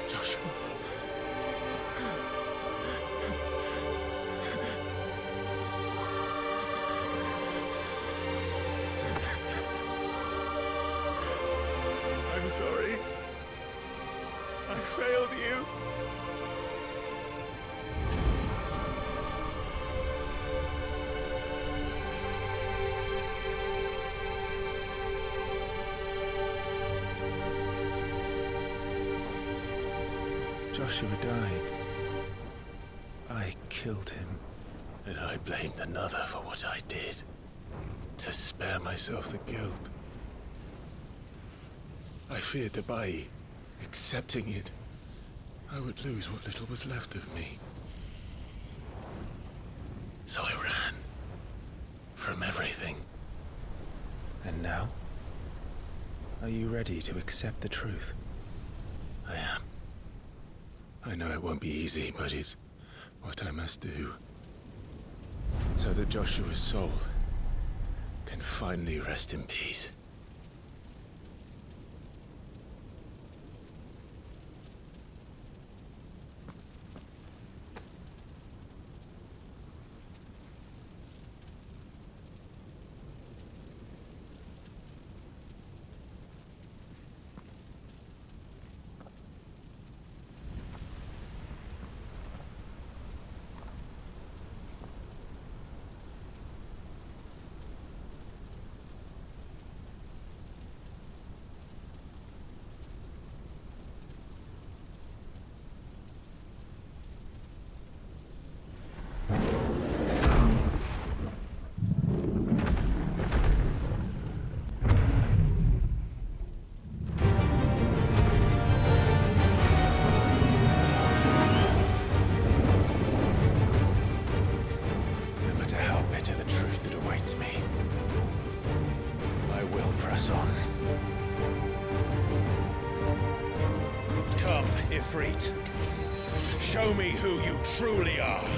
Joshua. I'm sorry. I failed you. Joshua died. I killed him. And I blamed another for what I did. To spare myself the guilt. I feared that by accepting it, I would lose what little was left of me. So I ran. From everything. And now? Are you ready to accept the truth? I am. I know it won't be easy, but it's what I must do. So that Joshua's soul can finally rest in peace. Come, Ifrit. Show me who you truly are.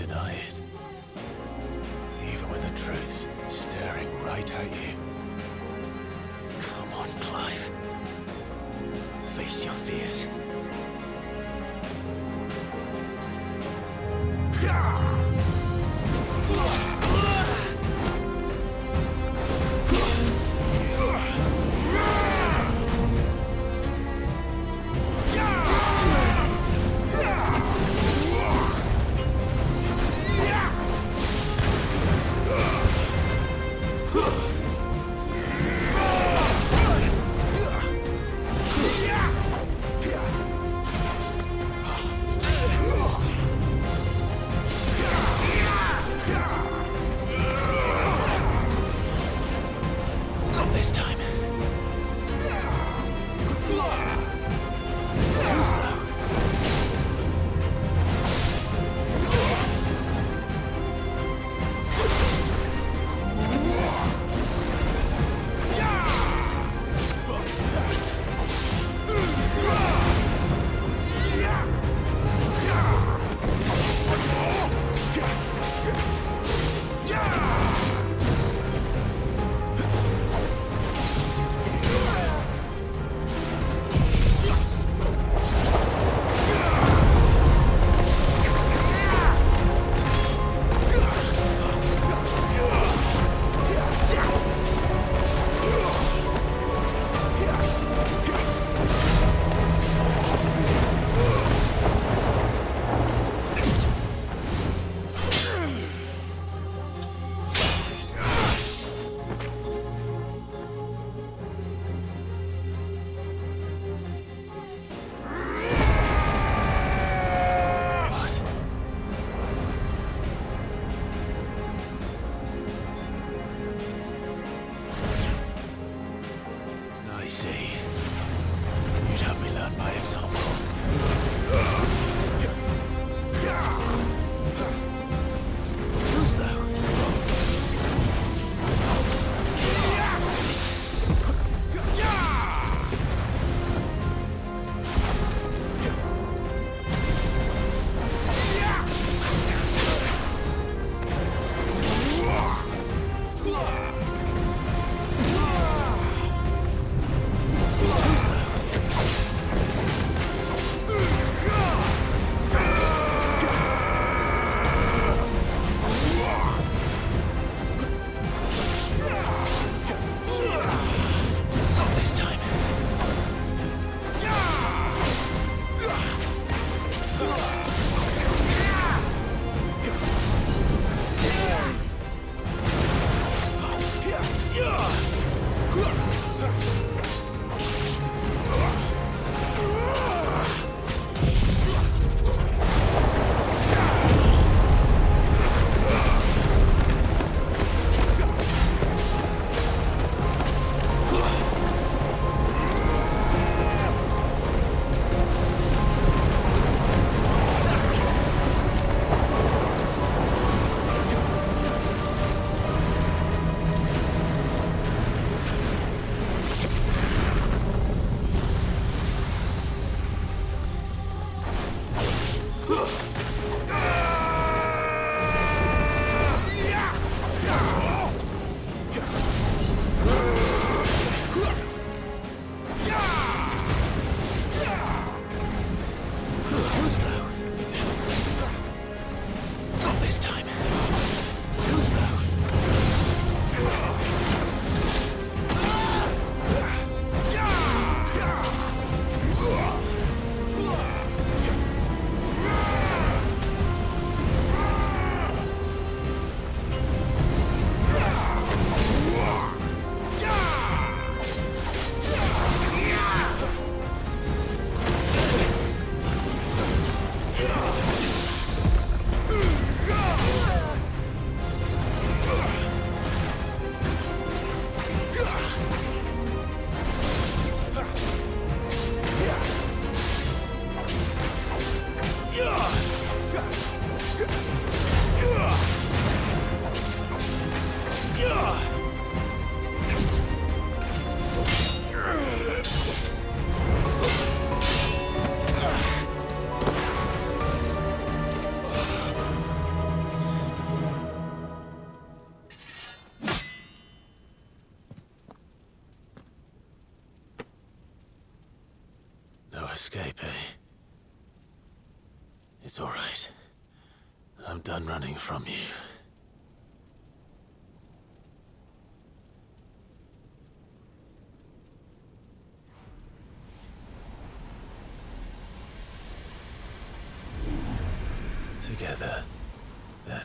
deny it. Even when the truth's staring right at you. Come on, Clive. Face your fears. escape, eh? It's all right. I'm done running from you. Together, then.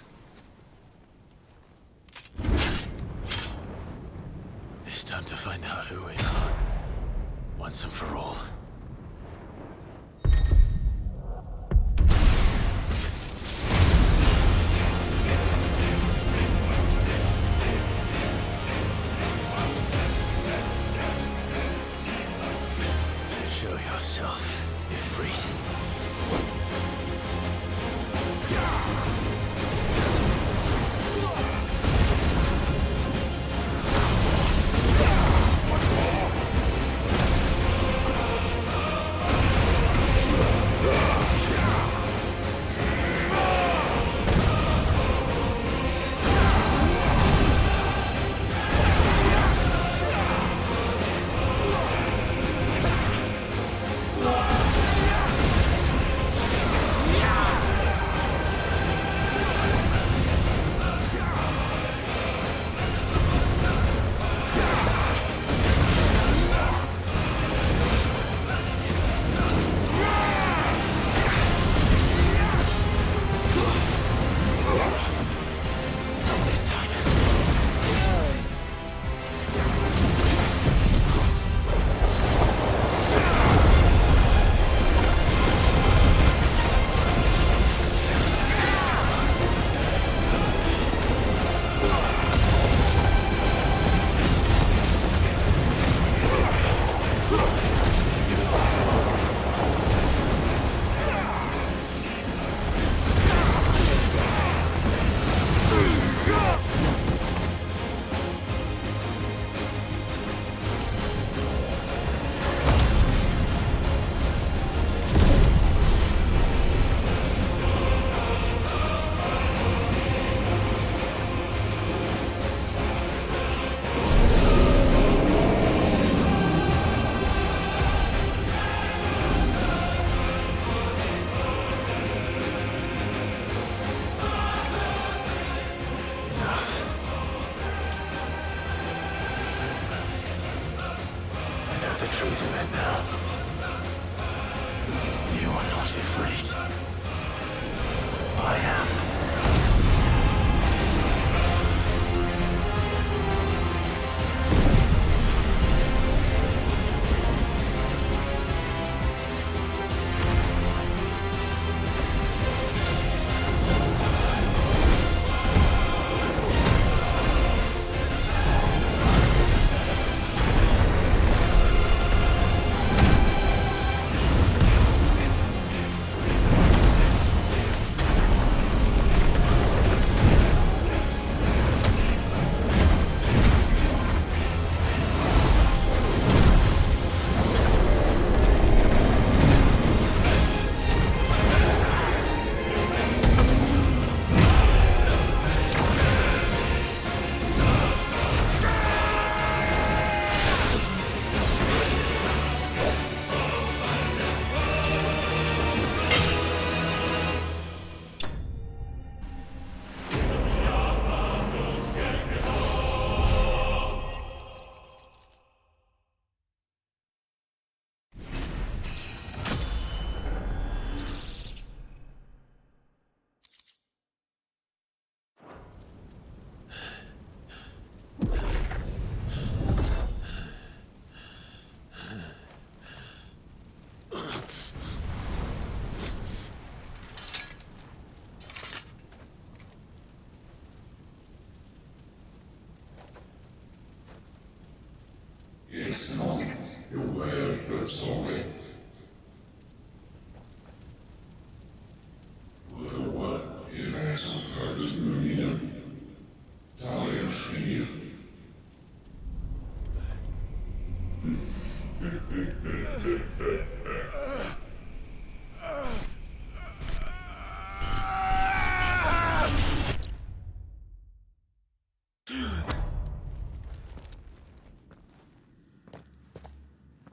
It's time to find out who we are, once and for all. Show yourself, Ifrit. The truth of it now. You are not afraid. I am.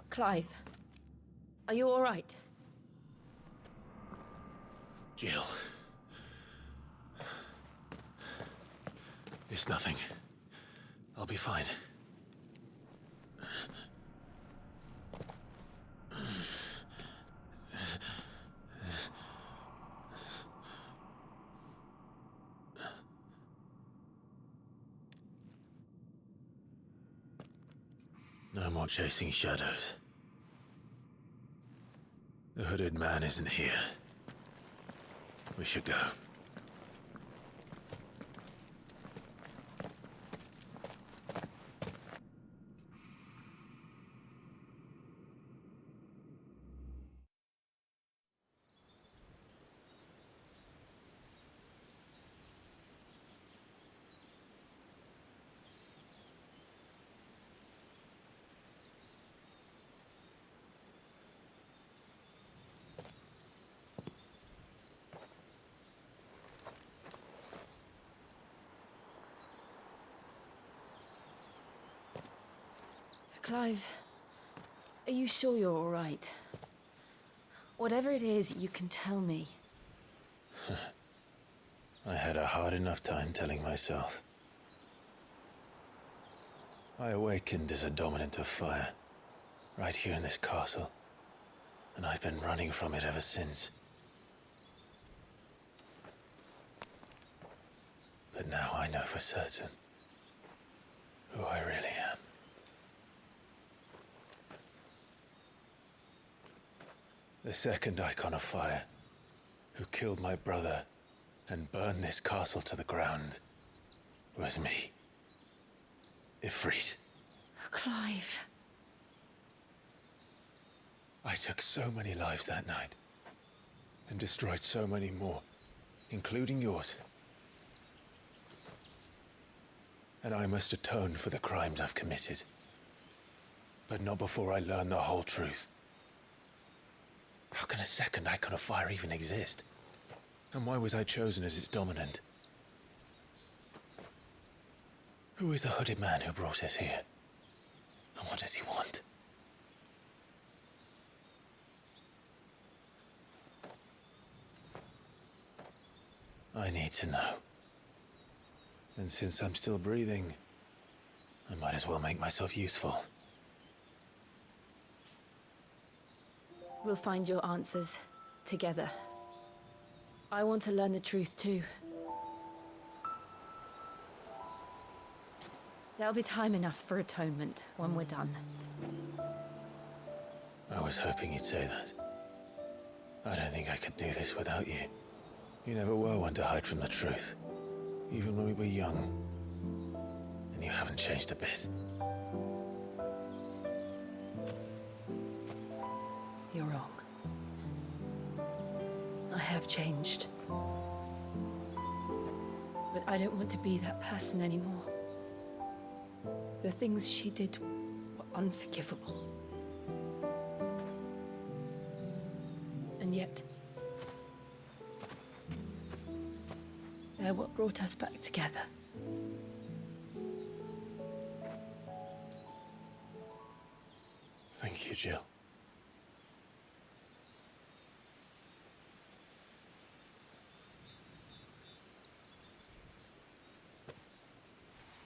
Clive. Are you all right? Jill. It's nothing. I'll be fine. No more chasing shadows. The hooded man isn't here. We should go. Clive, are you sure you're all right? Whatever it is, you can tell me. I had a hard enough time telling myself. I awakened as a dominant of fire, right here in this castle, and I've been running from it ever since. But now I know for certain who I really am. The second icon of fire, who killed my brother and burned this castle to the ground, was me. Ifrit. Clive. I took so many lives that night, and destroyed so many more, including yours. And I must atone for the crimes I've committed. But not before I learn the whole truth. How can a second icon of fire even exist? And why was I chosen as its dominant? Who is the hooded man who brought us here? And what does he want? I need to know. And since I'm still breathing, I might as well make myself useful. We'll find your answers together. I want to learn the truth too. There'll be time enough for atonement when we're done. I was hoping you'd say that. I don't think I could do this without you. You never were one to hide from the truth, even when we were young. And you haven't changed a bit. You're wrong. I have changed. But I don't want to be that person anymore. The things she did were unforgivable. And yet, they're what brought us back together. Thank you, Jill.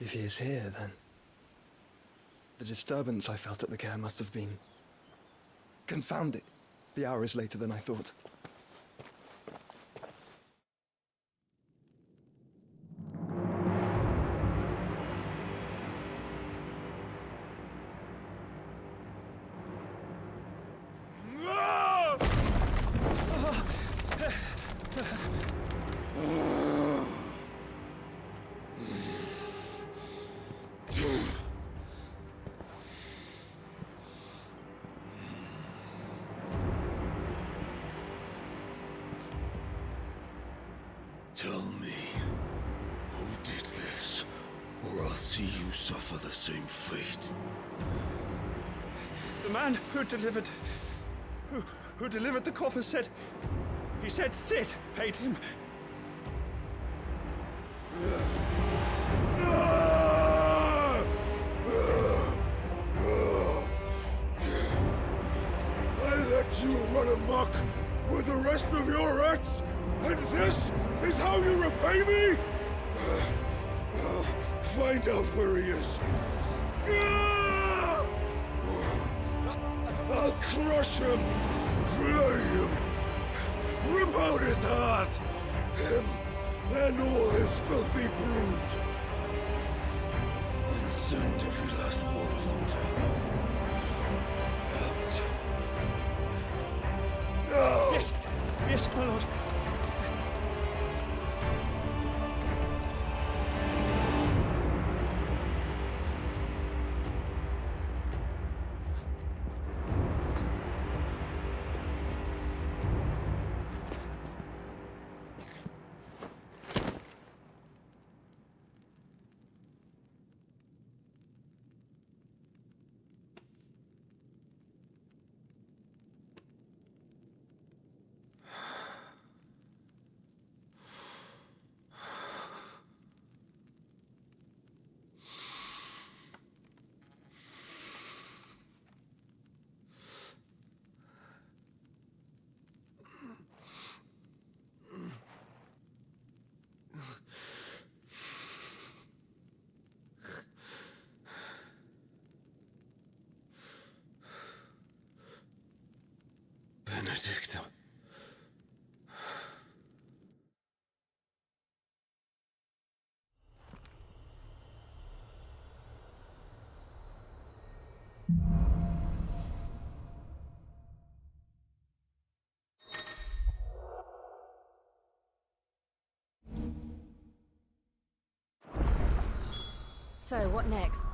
If he is here, then the disturbance I felt at the care must have been confounded. The hour is later than I thought. Tell me, who did this, or I'll see you suffer the same fate. The man who delivered the coffer said... He said Sid paid him. I let let you run amok with the rest of your rats, and this is how you repay me? Find out where he is. I'll crush him, flay him, rip out his heart, him and all his filthy brood, and send every last one of them to out. No! Yes! Yes, my lord. Benedicta. So, what next?